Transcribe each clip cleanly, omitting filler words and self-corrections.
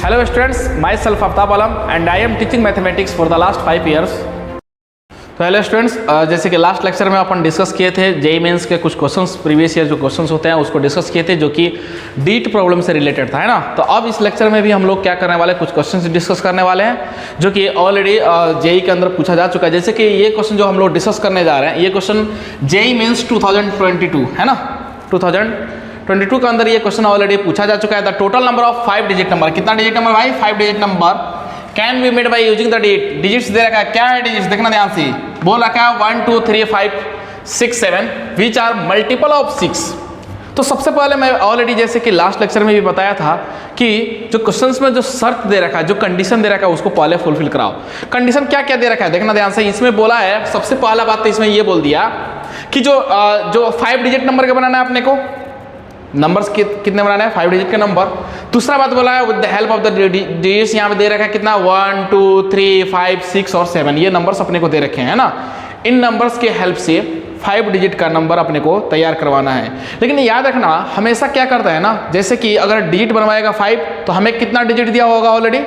Hello students, myself Aftab Alam and I am teaching mathematics for the last 5 years. तो hello students, जैसे कि last lecture में अपन discuss किए थे JEE mains के कुछ क्वेश्चंस, प्रीवियस ईयर जो क्वेश्चंस होते हैं उसको डिस्कस किए थे जो कि डीट प्रॉब्लम से रिलेटेड था, है ना। तो अब इस लेक्चर में भी हम लोग क्या करने वाले हैं, कुछ क्वेश्चंस डिस्कस करने वाले हैं जो कि ऑलरेडी जेईई के अंदर पूछा जा चुका है। जैसे कि ये क्वेश्चन जो हम लोग डिस्कस करने जा रहे हैं, ये क्वेश्चन जेईई मेंस 2022 है ना, 2022 के अंदर ये क्वेश्चन ऑलरेडी पूछा जा चुका है। The total number of 5 digit number, कितना डिजिट नंबर भाई, 5 digit number can be made by using the digits दे रखा है। क्या है डिजिट्स, देखना ध्यान से, बोल रखा है 1 2 3 5 6 7 विच आर मल्टीपल ऑफ 6। तो सबसे पहले मैं ऑलरेडी जैसे कि लास्ट लेक्चर में भी बताया था कि जो क्वेश्चंस में जो शर्त दे रखा है, जो कंडीशन दे रखा है, उसको पहले फुलफिल कराओ। कंडीशन क्या क्या दे रखा है देखना ध्यान से। इसमें बोला है, सबसे पहला बात तो इसमें ये बोल दिया कि जो 5 डिजिट नंबर का बनाना है अपने को, नंबर्स कितने बनाना है, 5 डिजिट का नंबर। दूसरा बात बोला है with the help of the digits, यहाँ पे दे रखा है कितना 1 2 3 5 6 और 7, ये नंबर्स अपने को दे रखे हैं ना। इन नंबर्स के हेल्प से 5 डिजिट का नंबर अपने को तैयार करवाना है। लेकिन याद रखना, हमेशा क्या करता है ना, जैसे कि अगर डिजिट बनवाएगा 5 तो हमें कितना डिजिट दिया होगा ऑलरेडी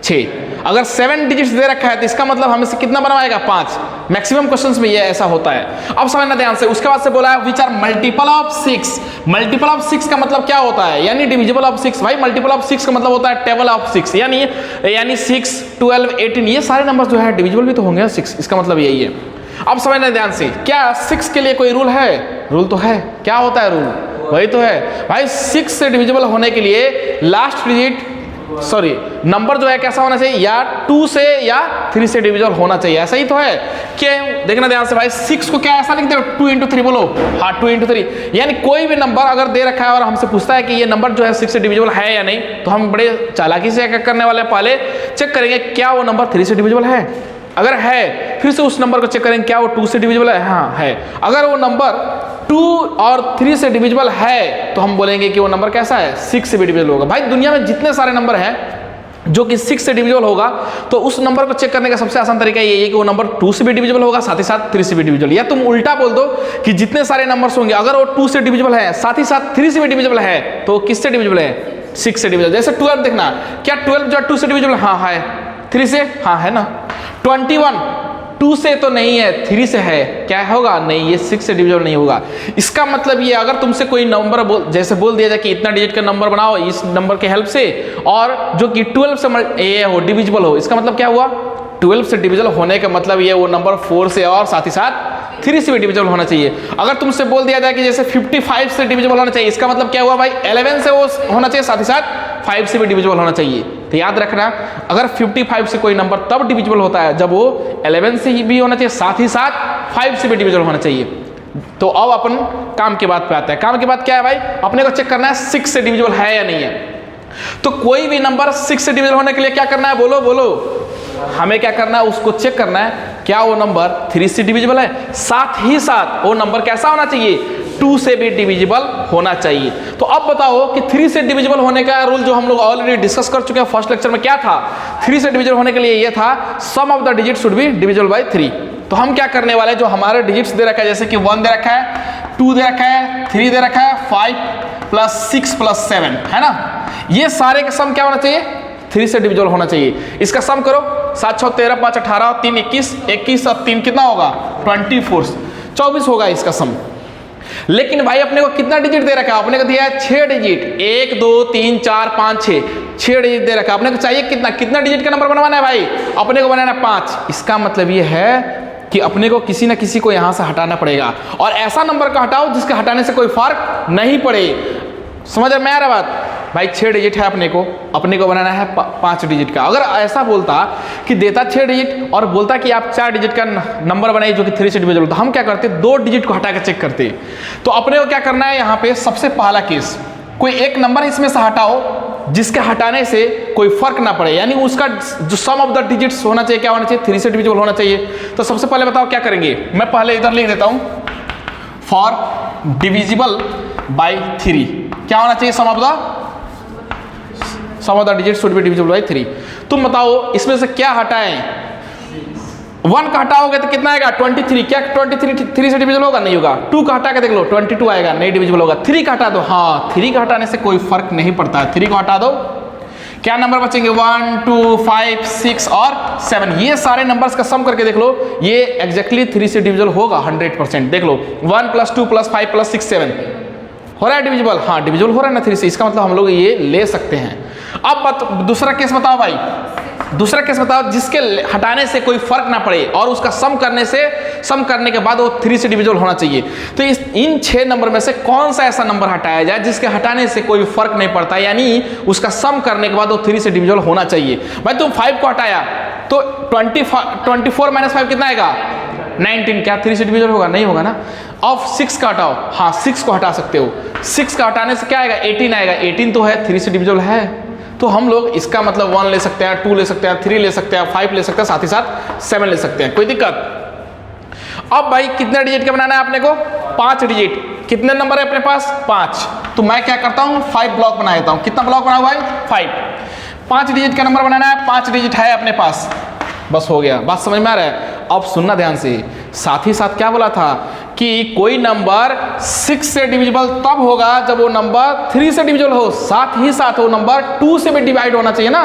6। अगर 7 डिजिट्स दे रखा है तो इसका मतलब हमें से कितना बनवाएगा 5। मैक्सिमम क्वेश्चंस में ये ऐसा होता है। अब समझना ध्यान से। उसके बाद से बोला है which are multiple of 6। Multiple of 6 का मतलब क्या होता है, यानी डिविजिबल ऑफ 6। भाई मल्टीपल ऑफ 6 का मतलब होता है टेबल ऑफ 6, यानी 6 12 18 ये सारे नंबर जो है डिविजिबल भी तो होंगे 6, इसका मतलब यही है। अब समझना ध्यान से, क्या 6 के लिए कोई रूल है? रूल तो है। क्या होता है रूल? वही तो है भाई, 6 से डिविजिबल होने के लिए लास्ट डिजिट नंबर जो है कैसा होना चाहिए, या 2 से या 3 से डिविजिबल होना चाहिए। ऐसा ही तो है कि देखना ध्यान से भाई, 6 को क्या ऐसा लिख दो 2 into 3 बोलो, हाँ 2 into 3। यानी कोई भी नंबर अगर दे रखा है और हमसे पूछता है कि ये नंबर जो है 6 से डिविजिबल है या नहीं, तो हम बड़े चालाकी से क्या करने वाले हैं, पहले चेक करेंगे क्या वो नंबर 3 से डिविजिबल है। अगर है फिर से उस नंबर को चेक करेंगे क्या वो 2 से डिविजिबल है, हाँ है। अगर वो नंबर 2 और 3 से डिविजिबल है तो हम बोलेंगे कि वो नंबर कैसा है, 6 से भी डिविजिबल होगा। भाई दुनिया में जितने सारे नंबर हैं जो कि 6 से डिविजिबल होगा, तो उस नंबर को चेक करने का सबसे आसान तरीका ये है कि वो नंबर 2 से भी डिविजिबल होगा, साथ ही साथ 3 से भी डिविजिबल। या तुम उल्टा बोल दो कि जितने सारे नंबर्स होंगे अगर वो 2 से डिविजिबल है, साथ ही साथ 3 से भी डिविजिबल है, तो किससे डिविजिबल है, 6 से डिविजिबल। जैसे 12 देखना, क्या 12 जो 2 से डिविजिबल, हाँ है। 3 से, हाँ है ना। 21 2 से तो नहीं है, 3 से है, क्या होगा, नहीं, ये 6 से डिविजिबल नहीं होगा। इसका मतलब ये, अगर तुमसे कोई नंबर जैसे बोल दिया जाए कि इतना डिजिट का नंबर बनाओ इस नंबर के हेल्प से, और जो कि 12 से ये हो डिविजिबल हो, इसका मतलब क्या हुआ, 12 से डिविजिबल होने का मतलब ये वो नंबर 4 से और साथ ही साथ 3 से भी डिविजिबल होना चाहिए। अगर तुमसे बोल दिया जाए कि जैसे 55 से डिविजिबल होना चाहिए, इसका मतलब क्या हुआ भाई, 11 से वो होना चाहिए, साथ ही साथ 5 से भी डिविजिबल होना चाहिए। तो याद रखना, अगर 55 से कोई नंबर तब डिविजिबल होता है जब वो 11 से ही भी होना चाहिए, साथ ही साथ 5 से भी डिविजिबल होना चाहिए। तो अब अपन काम की बात पे आते हैं। काम की बात क्या है भाई, अपने को चेक करना है 6 से डिविजिबल है या नहीं है। तो कोई भी नंबर 6 से डिविजिबल होने के लिए क्या करना है, बोलो बोलो, हमें क्या करना है, उसको चेक करना है क्या वो नंबर 3 से डिविजिबल है, साथ ही साथ वो नंबर कैसा होना चाहिए, 2 से भी डिविजिबल होना चाहिए। तो अब बताओ कि 3 से डिविजिबल होने का रूल जो हम लोग ऑलरेडी डिस्कस कर चुके हैं फर्स्ट लेक्चर में, क्या था। 3 से डिविजिबल होने के लिए ये था sum of the digit should be divisible by 3। तो हम क्या करने वाले हैं, जो हमारे डिजिट्स दे रखा है, जैसे कि 1 दे रखा है, 2 दे रखा है, 3 दे रखा है, 5 + 6 + 7 है ना, ये सारे का सम क्या होना चाहिए, 3 से डिविजिबल होना चाहिए। इसका सम करो, 7 6 13 5 18 3 21 21 और 3 कितना होगा 24 होगा इसका सम। लेकिन भाई अपने को कितना डिजिट दे रखा है, अपने को दिया है 6 डिजिट, 1 2 3 4 5 6 डिजिट दे रखा है। अपने को चाहिए कितना डिजिट का नंबर बनवाना है भाई, अपने को बनाना है 5। इसका मतलब ये है कि अपने को किसी ना किसी को यहां से हटाना पड़ेगा, और ऐसा नंबर का हटाओ जिसके हटाने से कोई फर्क नहीं पड़े। समझ में आ रहा बात भाई, 6 डिजिट है अपने को बनाना है 5 डिजिट का। अगर ऐसा बोलता कि देता 6 डिजिट और बोलता कि आप 4 डिजिट का नंबर बनाइए जो कि 3 से डिविजिबल, तो हम क्या करते, 2 डिजिट को हटा के चेक करते। तो अपने को क्या करना है, यहाँ पे सबसे पहला केस, कोई एक नंबर इसमें से हटाओ जिसके हटाने से कोई फर्क ना पड़े, यानी उसका जो सम ऑफ द डिजिट्स होना चाहिए क्या होना चाहिए, 3 से डिविजिबल होना चाहिए। तो सबसे पहले बताओ क्या करेंगे, मैं पहले इधर लिख देता हूं, फॉर डिविजिबल बाय 3 क्या होना चाहिए, sum of the digit should be divisible by 3। तुम बताओ इसमें से क्या हटाएं, 1 का हटाओगे तो कितना आएगा 23, क्या 23 3 से डिविजिबल होगा, नहीं होगा। 2 का हटा के देख लो 22 आएगा, नहीं डिविजिबल होगा। 3 का हटा दो, हाँ 3 का हटाने से कोई फर्क नहीं पड़ता है, 3 को हटा दो क्या नंबर बचेंगे 1 2 5 6 और 7। ये सारे नंबर्स का सम करके देख लो, ये एग्जैक्टली 3 से डिविजिबल होगा 100%। देख लो 1 + 2 + 5 + 6 7 हो रहा है डिविजिबल, हाँ डिविजिबल हो रहा है ना 3 से, इसका मतलब हम लोग ये ले सकते हैं। अब दूसरा केस बताओ भाई, दूसरा केस बताओ जिसके हटाने से कोई फर्क ना पड़े और उसका सम करने के बाद वो 3 से डिविजिबल होना चाहिए। तो इन 6 नंबर में से कौन सा ऐसा नंबर हटाया जाए जिसके हटाने से कोई फर्क नहीं पड़ता, यानी उसका सम करने के बाद वो 3 से डिविजिबल होना चाहिए। भाई तुम 5 को हटाया तो 24 - 5 कितना आएगा 19, क्या 3 से डिविजिबल होगा? नहीं होगा ना। अब 6 का हटाओ, हाँ 6 को हटा सकते हो, 6 का हटाने से क्या आएगा 18 आएगा, 18 तो है 3 से डिविजिबल है, तो हम लोग इसका मतलब 1 ले सकते हैं, 2 ले सकते हैं, 3 ले सकते हैं, 5 ले सकते हैं, साथ ही साथ 7 ले सकते हैं, कोई दिक्कत। अब भाई कितने डिजिट का बनाना है अपने को 5 डिजिट, कितने नंबर है अपने पास 5, तो मैं क्या करता हूँ 5 ब्लॉक बना देता हूँ। कितना ब्लॉक बनाओ भाई 5 डिजिट का नंबर बनाना है, 5 डिजिट है अपने पास, बस हो गया। बात समझ में आ रहा है? अब सुनना ध्यान से, साथ ही साथ क्या बोला था कि कोई नंबर 6 से डिविजिबल तब होगा जब वो नंबर 3 से डिविजिबल हो, साथ ही साथ वो नंबर 2 से भी डिवाइड होना चाहिए ना।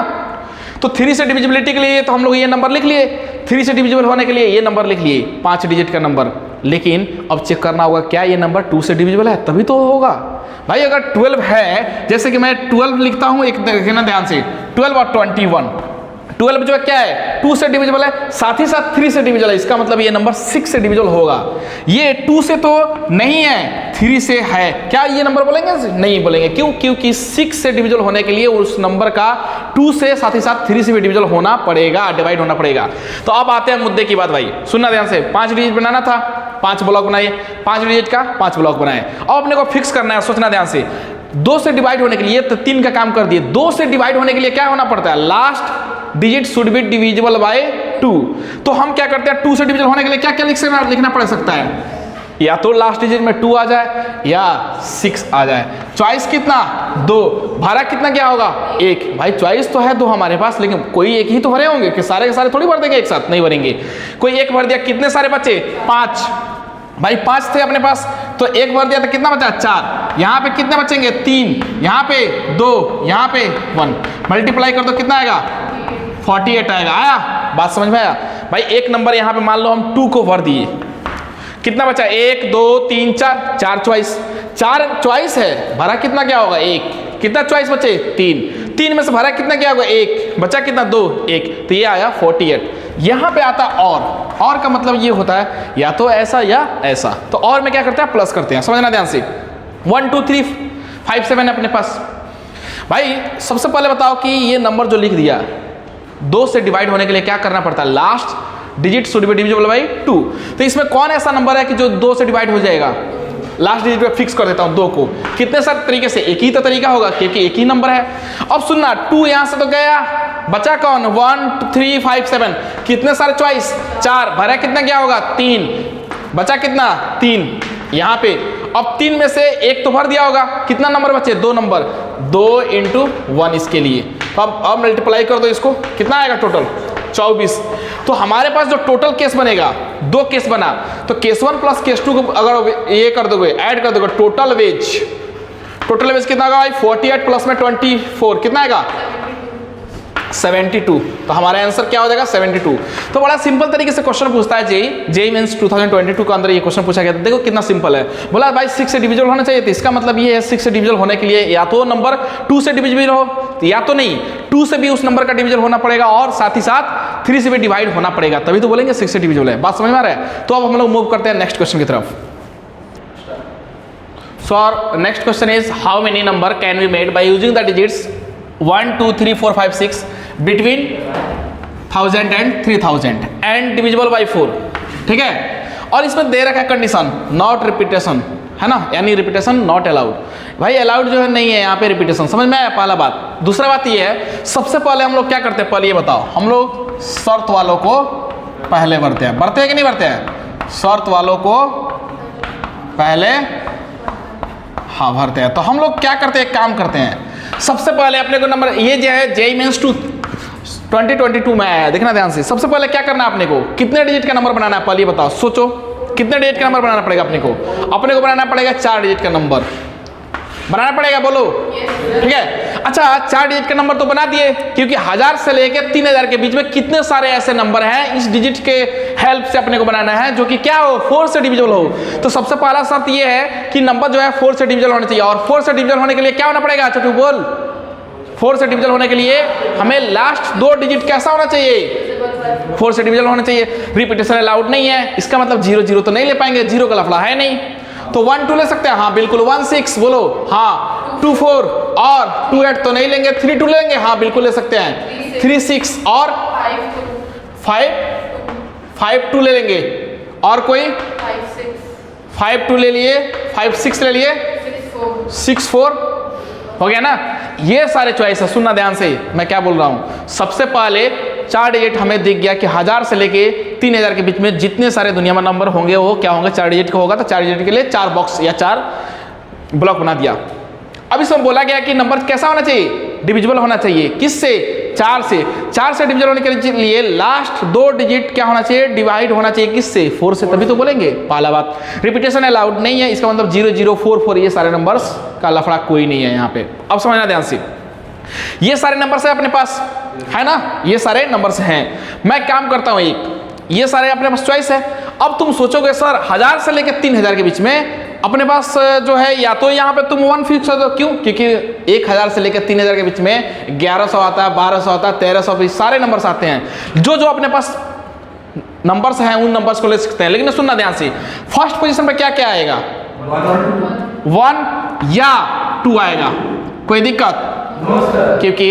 तो 3 से डिविजिबिलिटी के लिए तो हम लोग ये नंबर लिख लिए, 3 से डिविजिबल होने के लिए ये नंबर लिख लिए 5 डिजिट का नंबर। लेकिन अब चेक करना होगा क्या ये नंबर 2 से डिविजिबल है, तभी तो होगा भाई। अगर 12 है, जैसे कि मैं 12 लिखता हूं, एक देखना ध्यान से, 12 और 21, 12 जो है क्या है 2 से डिविजिबल है, साथ ही साथ 3 से डिविजिबल है, इसका मतलब ये नंबर 6 से डिविजिबल होगा। ये 2 से तो नहीं है, 3 से है, क्या ये नंबर बोलेंगे? नहीं बोलेंगे। क्यों? क्योंकि 6 से डिविजिबल होने के लिए उस नंबर का 2 से साथ ही साथ 3 से भी डिविजिबल होना पड़ेगा, डिवाइड होना पड़ेगा। तो अब आते हैं मुद्दे की बात भाई, सुनना ध्यान से। 5 डिजिट बनाना था, 5 ब्लॉक बनाइए, 5 डिजिट का 5 ब्लॉक बनाए। अब अपने को फिक्स करना है, सोचना ध्यान से। 2 से डिवाइड होने के लिए तो 3 का काम कर दिए, 2 से डिवाइड होने के लिए क्या होना पड़ता है, last digit should be divisible bye 2। तो हम क्या करते हैं 2 से डिविजिबल होने के लिए क्या क्या लिखना पड़ सकता है, या तो लास्ट डिजिट में 2 आ जाए या 6 आ जाए। चॉइस कितना 2, भरा कितना क्या होगा 1। भाई चॉइस तो है 2 हमारे पास, लेकिन कोई एक ही तो भरे होंगे कि सारे के सारे थोड़ी भर देंगे एक साथ, नहीं भरेंगे। कोई एक भर दिया, कितने सारे बचे 5, भाई 5 थे अपने पास, तो एक भर दिया तो कितना बचा 4, यहाँ पे कितने बचेंगे 3, यहाँ पे 2, यहाँ पे 1, मल्टीप्लाई कर दो कितना आएगा 48 आएगा। आया? बात समझ में आया? भाई एक नंबर यहाँ पे मान लो हम 2 को भर दिए, कितना बचा 1 2 3 4, 4 चॉइस है, भरा कितना क्या होगा 1, कितना चॉइस बचे 3 में से भरा कितना क्या होगा 1, बचा कितना 2 1, तो ये आया 48। यहाँ पे आता और का मतलब ये होता है या तो ऐसा या ऐसा, तो और में क्या करते हैं प्लस करते हैं, समझना ध्यान से। 1 2 3 5 7 है अपने पास। भाई सबसे पहले बताओ कि ये नंबर जो लिख दिया 2 से डिवाइड होने के लिए क्या करना पड़ता है, last digit should be divisible bye 2। तो इसमें कौन ऐसा नंबर है कि जो 2 से डिवाइड हो जाएगा, लास्ट डिजिट पे फिक्स कर देता हूं 2 को, कितने सारे तरीके से, एक ही तो तरीका होगा क्योंकि एक ही नंबर है। अब सुनना 2 यहां से तो गया, बचा कौन 1 3 5 7, कितने सारे चॉइस 4, भरा कितना क्या होगा 3, बचा कितना 3 यहाँ पे। अब 3 में से एक तो भर दिया होगा, कितना नंबर बचे 2 नंबर, 2 × 1 इसके लिए। तो अब मल्टीप्लाई कर दो इसको, कितना आएगा टोटल 24। तो हमारे पास जो टोटल केस बनेगा 2 केस बना, तो केस 1 प्लस केस 2 को अगर ये कर दोगे ऐड कर दोगे, टोटल वेज कितना होगा भाई 48 प्लस में 24 कितना आएगा 72। तो हमारा आंसर क्या हो जाएगा 72। तो बड़ा सिंपल तरीके से क्वेश्चन पूछता है जेईई मेंस 2022 के अंदर ये क्वेश्चन पूछा गया था। देखो कितना सिंपल है, बोला भाई 6 से डिविजिबल होना चाहिए, तो इसका मतलब ये है 6 से डिविजिबल होने के लिए या तो नंबर 2 से डिविजिबल हो, या तो नहीं 2 से भी उस नंबर का डिविजन होना पड़ेगा और साथ ही साथ 3 से भी डिवाइड होना पड़ेगा, तभी तो बोलेंगे 6 से डिविजिबल है। बात समझ में आ रहा है? तो अब हम लोग मूव करते हैं नेक्स्ट क्वेश्चन की तरफ। So our next question is how many number can be made by using the digits 1 2 3 4 5 6 between 1000 and 3000 and divisible by 4। ठीक है, और इसमें दे रखा है कंडीशन नॉट रिपीटेशन, है ना, यानी रिपीटेशन नॉट अलाउड। भाई अलाउड जो है नहीं है यहाँ पे रिपीटेशन, समझ में आया पहला बात। दूसरा बात ये है, सबसे पहले हम लोग क्या करते हैं, पहले ये बताओ, हम लोग शर्त वालों को पहले भरते हैं कि नहीं भरते हैं? शर्त वालों को पहले हाँ भरते हैं। तो हम लोग क्या करते हैं, काम करते हैं, सबसे पहले अपने को नंबर ये जो है जेईई मेंस 2022 में आया है, देखना ध्यान से। सबसे पहले क्या करना है अपने को, कितने डिजिट का नंबर बनाना है, पहले बताओ, सोचो कितने डिजिट का नंबर बनाना पड़ेगा अपने को बनाना पड़ेगा 4 डिजिट का नंबर बनाना पड़ेगा, बोलो। ठीक है, अच्छा 4 डिजिट का नंबर तो बना दिए, क्योंकि 1000 से लेके 3000 के बीच में कितने सारे ऐसे नंबर हैं इस डिजिट के हेल्प से अपने को बनाना है जो कि क्या हो, 4 से डिविजिबल हो। तो सबसे पहला शर्त ये है कि नंबर जो है 4 से डिविजिबल होना चाहिए, और 4 से डिविजिबल होने के लिए क्या होना पड़ेगा छोटू बोल? 4 से डिविजिबल होने के लिए हमें लास्ट 2 डिजिट कैसा होना चाहिए? 4 से डिविजिबल होना चाहिए। रिपीटेशन अलाउड नहीं है, इसका मतलब 0 0 तो नहीं ले पाएंगे, 0 का लफड़ा है नहीं। तो 1 2 ले सकते हैं, हाँ बिल्कुल। 1 6 बोलो, हाँ 2 4 और 2 8 तो नहीं लेंगे, 3 2 लेंगे, हाँ बिल्कुल ले सकते हैं। 3 6 और 5 2 ले लेंगे, और कोई 5 2 ले लिए, 5 6 ले लिए, 6 4 हो गया ना। ये सारे चॉइस है, सुनना ध्यान से मैं क्या बोल रहा हूं। सबसे पहले 4 डिजिट हमें दिख गया कि 1000 से लेके 3000 के बीच में जितने सारे दुनिया में नंबर होंगे वो क्या होंगे, 4 डिजिट का होगा। तो 4 डिजिट के लिए 4 बॉक्स या 4 ब्लॉक बना दिया। अब इसमें बोला गया कि नंबर कैसा होना चाहिए, डिविजिबल होना चाहिए। किससे? 4 से। 4 से डिविजिबल होने के लिए लास्ट 2 डिजिट क्या होना चाहिए, डिवाइड होना चाहिए। किससे? 4 से, तभी तो बोलेंगे। पहला बात, रिपीटेशन अलाउड नहीं है, इसका मतलब 0 0 4 4 ये सारे नंबर्स का लफड़ा कोई नहीं है यहाँ पे। अब समझना ध्यान से, ये सारे नंबर्स है अपने पास, है ना, ये सारे नंबर्स हैं। मैं काम करता हूँ एक, ये सारे अपने पास चॉइस है। अब तुम सोचोगे सर 1000 से लेकर 3000 के बीच में अपने पास जो है, या तो यहाँ पे तुम 1 फिक्स कर दो। क्यों? क्योंकि 1000 से लेकर 3000 के बीच में 1100 आता है, 1200 आता है, 1300, सारे नंबर्स आते हैं। जो जो अपने पास नंबर्स हैं उन नंबर्स को ले सकते हैं। लेकिन सुनना ध्यान से, फर्स्ट पोजीशन पे क्या क्या आएगा? 1 या 2 आएगा। कोई दिक्कत? क्योंकि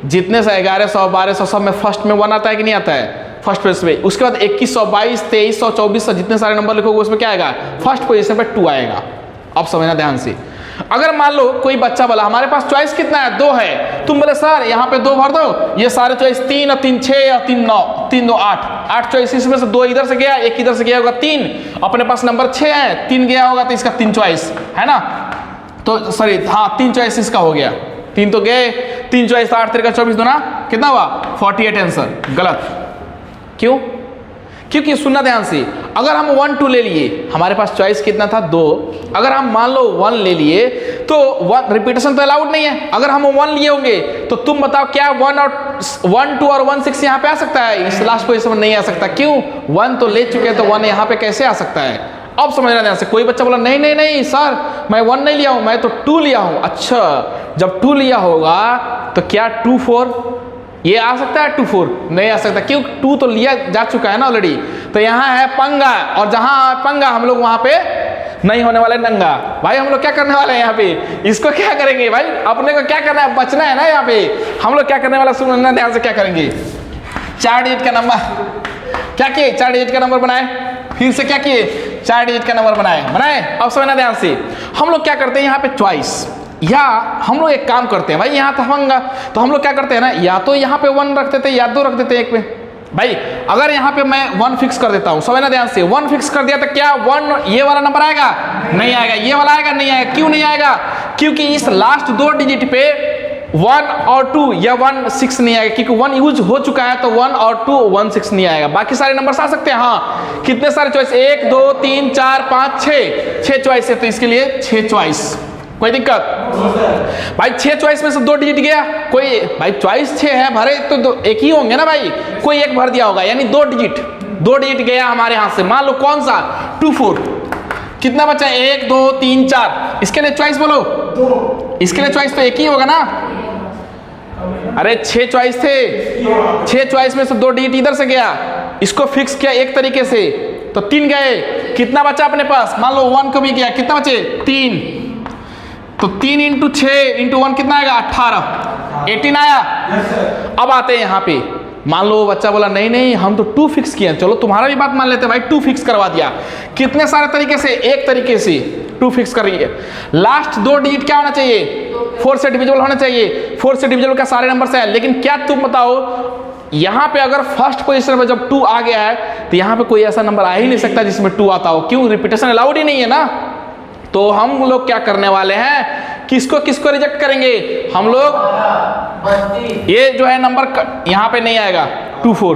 जितने से 1100 1200 सब में फर्स्ट में 1 आता है कि नहीं आता है, फर्स्ट पोजीशन पे। उसके बाद 2100 2200 2300 2400 जितने सारे नंबर लिखोगे उसमें क्या आएगा, फर्स्ट पोजीशन पे 2 आएगा। अब समझना ध्यान से, अगर मान लो कोई बच्चा बोला हमारे पास चॉइस कितना है, 2 है। तुम बोले सर यहाँ पे 2 भर दो, ये सारे चॉइस 3 और 3 6 और 3 9, 3 2 8 चॉइस में से 2 इधर से गया, 1 इधर से गया होगा, 3 अपने पास नंबर 6 है, 3 गया होगा तो इसका 3 चॉइस है ना। तो सॉरी, हाँ 3 चॉइस इसका हो गया, 3 तो गए, 3 चॉइस 8 3 का 24 दूना कितना हुआ 48 आंसर। गलत। क्यों? क्योंकि सुनना ध्यान से, अगर हम 1 2 ले लिए, हमारे पास चॉइस कितना था 2, अगर हम मान लो 1 ले लिए तो 1 रिपीटेशन तो अलाउड नहीं है। अगर हम 1 लिए होंगे तो तुम बताओ क्या 1 2 और 1 6 यहाँ पे आ सकता है? इस लास्ट पोजीशन में नहीं आ सकता। क्यों? 1 तो ले चुके हैं तो 1 यहाँ पे कैसे आ सकता है? अब समझना ध्यान से। कोई बच्चा बोला नहीं नहीं नहीं सर मैं 1 नहीं लिया हूँ, मैं तो 2 लिया हूँ। अच्छा, जब 2 लिया होगा तो क्या 2 4 ये आ सकता है? 2 4 नहीं आ सकता। क्यों? 2 तो लिया जा चुका है ना ऑलरेडी। तो यहाँ है पंगा, और जहाँ पंगा हम लोग वहाँ पे नहीं होने वाले नंगा। भाई हम लोग क्या करने वाले हैं यहाँ पे, इसको क्या करेंगे भाई, अपने को क्या करना है, बचना है ना। यहाँ पे हम लोग क्या करने वाला, सुनना ध्यान से, क्या करेंगे, 4 डिजिट का नंबर क्या किए, 4 डिजिट का नंबर बनाए, फिर से क्या किए, 4 डिजिट का नंबर बनाए। अब समझना ध्यान से, हम लोग क्या करते हैं यहाँ पे चॉइस, या हम लोग एक काम करते हैं भाई, यहाँ तो होंगे तो हम लोग क्या करते हैं ना, या तो यहाँ पे 1 रख देते या 2 रख देते एक पे। भाई अगर यहाँ पे मैं 1 फिक्स कर देता हूँ, समझना ध्यान से, 1 फिक्स कर दिया तो क्या 1 ये वाला नंबर आएगा? नहीं आएगा। ये वाला आएगा? नहीं आएगा। क्यों नहीं आएगा? क्योंकि इस लास्ट 2 डिजिट पे 1 और 2 या 1 6 नहीं आएगा, क्योंकि 1 यूज हो चुका है। तो 1 और 2 1 6 नहीं आएगा। बाकी सारे नंबर्स आ सकते हैं। हाँ, कितने सारे चॉइस, 1 2 3 4 5 6 चॉइस है, तो इसके लिए 6 चॉइस। कोई दिक्कत? भाई 6 चॉइस में से 2 डिजिट गया, कोई भाई चॉइस 6 है भरे तो एक ही होंगे ना भाई, कोई एक भर दिया होगा, यानी 2 डिजिट गया हमारे हाथ से। मान लो कौन सा, 2 4, कितना बचा, 1 2 3 4, इसके लिए चॉइस बोलो 2, इसके लिए चॉइस तो एक ही होगा ना। अरे 6 चॉइस थे, 6 चॉइस में से 2 डिजिट इधर से गया, इसको फिक्स किया एक तरीके से तो 3 गए, कितना बचा अपने पास, मान लो 1 को भी गया, कितना बचे 3, तो 3 × 6 × 1 कितना आएगा 18, 18 आया। अब आते हैं यहाँ पे, मान लो बच्चा बोला नहीं नहीं हम तो 2 फिक्स किए, चलो तुम्हारा भी बात मान लेते हैं भाई, 2 फिक्स करवा दिया। कितने सारे तरीके से, एक तरीके से 2 फिक्स कर रही है। लास्ट 2 डिजिट क्या होना चाहिए, 4 से डिविजिबल होना चाहिए। 4 से डिविजिबल का सारे नंबर से है, लेकिन क्या तुम बताओ यहाँ पे अगर फर्स्ट पोजीशन में जब 2 आ गया है तो यहाँ पे कोई ऐसा नंबर आ ही नहीं सकता जिसमें 2 आता हो। क्यों? रिपीटेशन अलाउड ही नहीं है ना। तो हम लोग क्या करने वाले हैं, किसको रिजेक्ट करेंगे हम लोग, ये जो है नंबर यहाँ पे नहीं आएगा, 2 4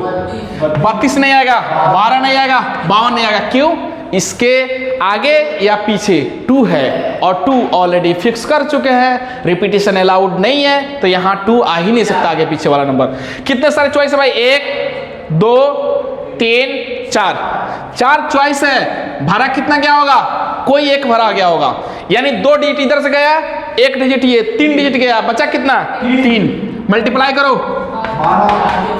32 नहीं आएगा, 12 नहीं आएगा, 52 नहीं आएगा। क्यों? इसके आगे या पीछे 2 है और 2 ऑलरेडी फिक्स कर चुके हैं, रिपीटेशन अलाउड नहीं है, तो यहाँ 2 आ ही नहीं सकता आगे पीछे वाला नंबर। कितने सारे चॉइस है भाई? 1 2 3 4 चॉइस है। भरा कितना गया होगा? कोई एक भरा गया होगा, यानी 2 डिजिट इधर से गया, 1 डिजिट ये, 3 डिजिट गया, बचा कितना? 3। मल्टीप्लाई करो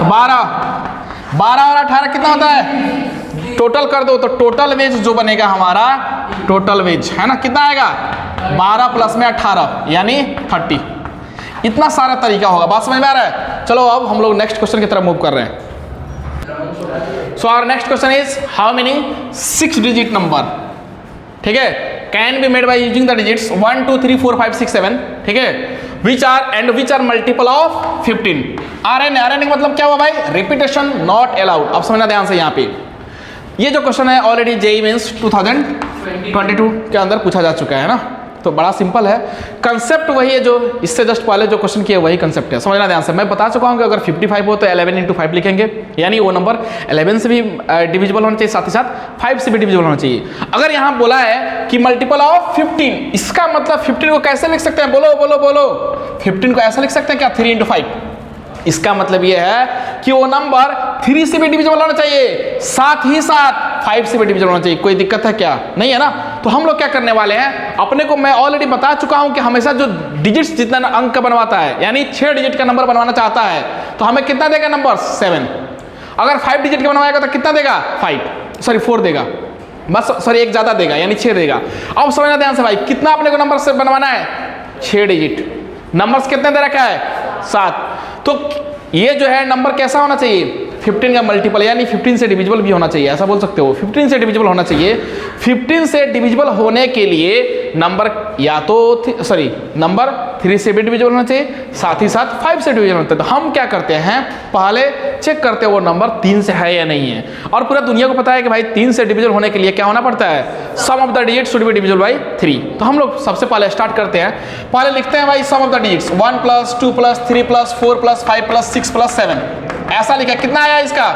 12 और 18 कितना होता है? टोटल कर दो तो टोटल वेज जो बनेगा हमारा, टोटल वेज है ना, कितना आएगा? 12 प्लस में 18 यानी 30। इतना सारा तरीका होगा। बात समझ में आ रहा है? चलो अब हम लोग नेक्स्ट क्वेश्चन की तरफ मूव कर रहे हैं। So our next question is how many 6 digit number, ठीक है, can be made by using the digits 1 2 3 4 5 6 7, ठीक है, which are multiple of 15। RN का मतलब क्या हुआ भाई? Repetition not allowed. अब समझना ध्यान से, यहाँ पे ये जो क्वेश्चन है ऑलरेडी जेईई मेंस 2022 के अंदर पूछा जा चुका है ना, तो बड़ा सिंपल है, कंसेप्ट वही है जो इससे जस्ट पहले जो क्वेश्चन किया वही कंसेप्ट है। समझना ध्यान से, मैं बता चुका हूं कि अगर 55 हो तो 11 × 5 लिखेंगे, यानी वो नंबर 11 से भी डिविजिबल होना चाहिए, साथ ही साथ 5 से भी डिविजिबल होना चाहिए। अगर यहाँ बोला है कि मल्टीपल ऑफ 15, इसका मतलब 15 को कैसे लिख सकते हैं? बोलो 15 को ऐसा लिख सकते हैं क्या? 3 × 5। इसका मतलब यह है कि वो नंबर 3 से भी डिविजिबल होना चाहिए, साथ ही साथ 5 से भी डिविजिबल होना चाहिए। कोई दिक्कत है क्या? नहीं है ना। तो हम लोग क्या करने वाले हैं, अपने को मैं ऑलरेडी बता चुका हूं कि हमेशा जो डिजिट्स जितना अंक बनवाता है, यानी 6 डिजिट का नंबर बनवाना चाहता है, तो हमें कितना देगा नंबर? 7। अगर 5 डिजिट का बनवाएगा तो कितना देगा? 4 देगा, बस सॉरी 1 ज्यादा देगा, यानी 6 देगा। अब समझना ध्यान से भाई, कितना अपने को नंबर से बनवाना है? 6 डिजिट। नंबर्स कितने दे रखा है? 7। तो ये जो है नंबर कैसा होना चाहिए? 15 का मल्टीपल, यानी 15 से डिविजिबल भी होना चाहिए, ऐसा बोल सकते हो। 15 से डिविजिबल होना चाहिए। 15 से डिविजिबल होने के लिए नंबर या तो नंबर 3 से भी डिविजिबल होना चाहिए, साथ ही साथ 5 से डिविजिबल होता है। तो हम क्या करते हैं, पहले चेक करते हैं वो नंबर 3 से है या नहीं है। और पूरा दुनिया को पता है कि भाई 3 से डिविजिबल होने के लिए क्या होना पड़ता है? Sum of the digit should be divisible by 3। तो हम लोग सबसे पहले स्टार्ट करते हैं, पहले लिखते हैं भाई सम ऑफ द डिजिट्स 1 + 2 + 3 + 4 + 5 + 6 + 7, ऐसा लिखा। कितना आया इसका?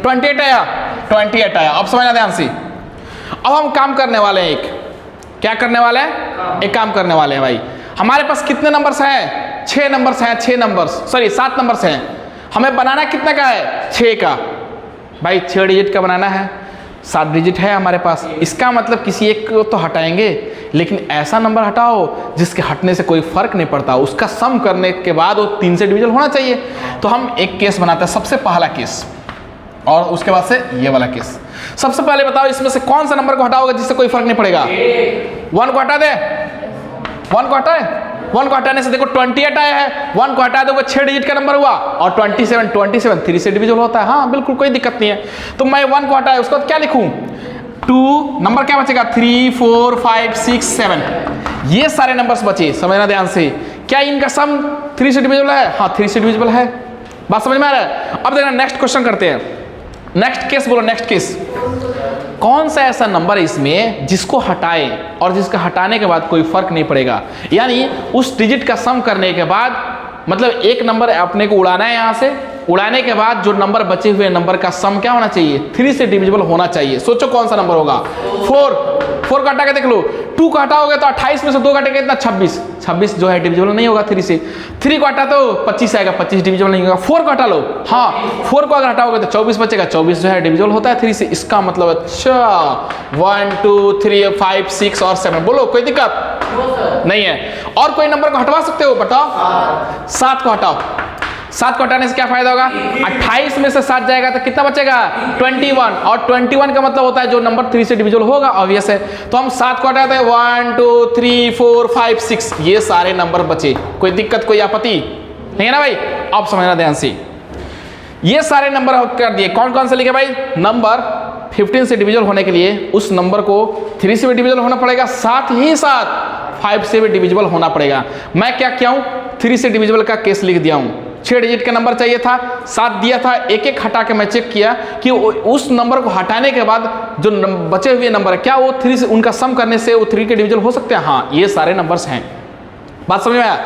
28 आया। 28 आया। अब समझना ध्यान से, अब हम काम करने वाले हैं, क्या करने वाले हैं? एक काम करने वाले हैं भाई। हमारे पास कितने नंबर्स हैं? 6 नंबर्स हैं, 7 नंबर्स हैं। हमें बनाना कितने का है? 6 का। भाई 6 डिजिट का बनाना है, 7 डिजिट है हमारे पास। इसका मतलब किसी एक को तो हटाएंगे, लेकिन ऐसा नंबर हटाओ जिसके हटने से कोई फर्क नहीं पड़ता, उसका सम करने के बाद वो 3 से डिविजिबल होना चाहिए। तो हम एक केस बनाते हैं, सबसे पहला केस, और उसके बाद से ये वाला केस। सबसे पहले बताओ इसमें से कौन सा नंबर को हटाओगे जिससे कोई फर्क नहीं पड़ेगा? 1 को हटा दे। 1 को हटाए, 1 को हटाने से देखो 28 आया है, 1 को हटा दोगे 6 डिजिट का नंबर हुआ, और 27 3 से डिविजिबल होता है। हाँ बिल्कुल, कोई दिक्कत नहीं है। तो मैं 1 को हटाया, उसके बाद क्या लिखूं? 2 नंबर क्या बचेगा? 3 4 5 6 7, ये सारे नंबर्स बचे। समझना ध्यान से, क्या इनका सम 3 से डिविजिबल है? हाँ 3 से डिविजिबल है। बात समझ में आ रहा है? अब देखना नेक्स्ट क्वेश्चन करते हैं। नेक्स्ट केस बोलो, नेक्स्ट केस। कौन सा ऐसा नंबर है इसमें जिसको हटाए और जिसका हटाने के बाद कोई फर्क नहीं पड़ेगा, यानी उस डिजिट का सम करने के बाद, मतलब एक नंबर अपने को उड़ाना है, यहाँ से उड़ाने के बाद जो नंबर बचे हुए नंबर का सम क्या होना चाहिए? 3 से डिविजिबल होना चाहिए। सोचो कौन सा नंबर होगा? 4 का हटा के देख लो। 2 का हटाओगे तो 28 में से 2 घटेगा इतना 26 जो है डिविजिबल नहीं होगा 3 से। 3 को हटा तो 25 आएगा, 25 डिविजिबल नहीं होगा। 4 को हटा लो, हाँ 4 को अगर हटाओगे तो 24 बचेगा, 24 जो है डिविजिबल होता है 3 से। इसका मतलब अच्छा 1 2 3 5 6 और 7, बोलो कोई दिक्कत नहीं है। और कोई नंबर को हटवा सकते हो? बताओ। 7 को हटाओ। 7 को हटाने से क्या फायदा होगा? 28 में से 7 जाएगा तो कितना बचेगा? 21, और 21 का मतलब होता है जो नंबर 3 से डिविजिबल होगा, ऑब्वियस है। तो हम 7 को हटाते हैं, 1 2 3 4 5 6, ये सारे नंबर बचे। कोई दिक्कत, कोई आपत्ति नहीं है ना भाई? अब समझना ध्यान से, ये सारे नंबर कर दिए। कौन कौन से लिखे भाई? नंबर 15 से डिविजिबल होने के लिए उस नंबर को 3 से भी डिविजिबल होना पड़ेगा, साथ ही साथ 5 से भी डिविजिबल होना पड़ेगा। मैं क्या किया हूं? 3 से डिविजिबल का केस लिख दिया हूं। 6 डिजिट का नंबर चाहिए था, 7 दिया था, एक एक हटा के मैं चेक किया कि उस नंबर को हटाने के बाद जो बचे हुए नंबर है क्या वो 3 से, उनका सम करने से वो 3 के डिविजिबल हो सकते हैं? हाँ, ये सारे नंबर्स हैं। बात समझ में आया?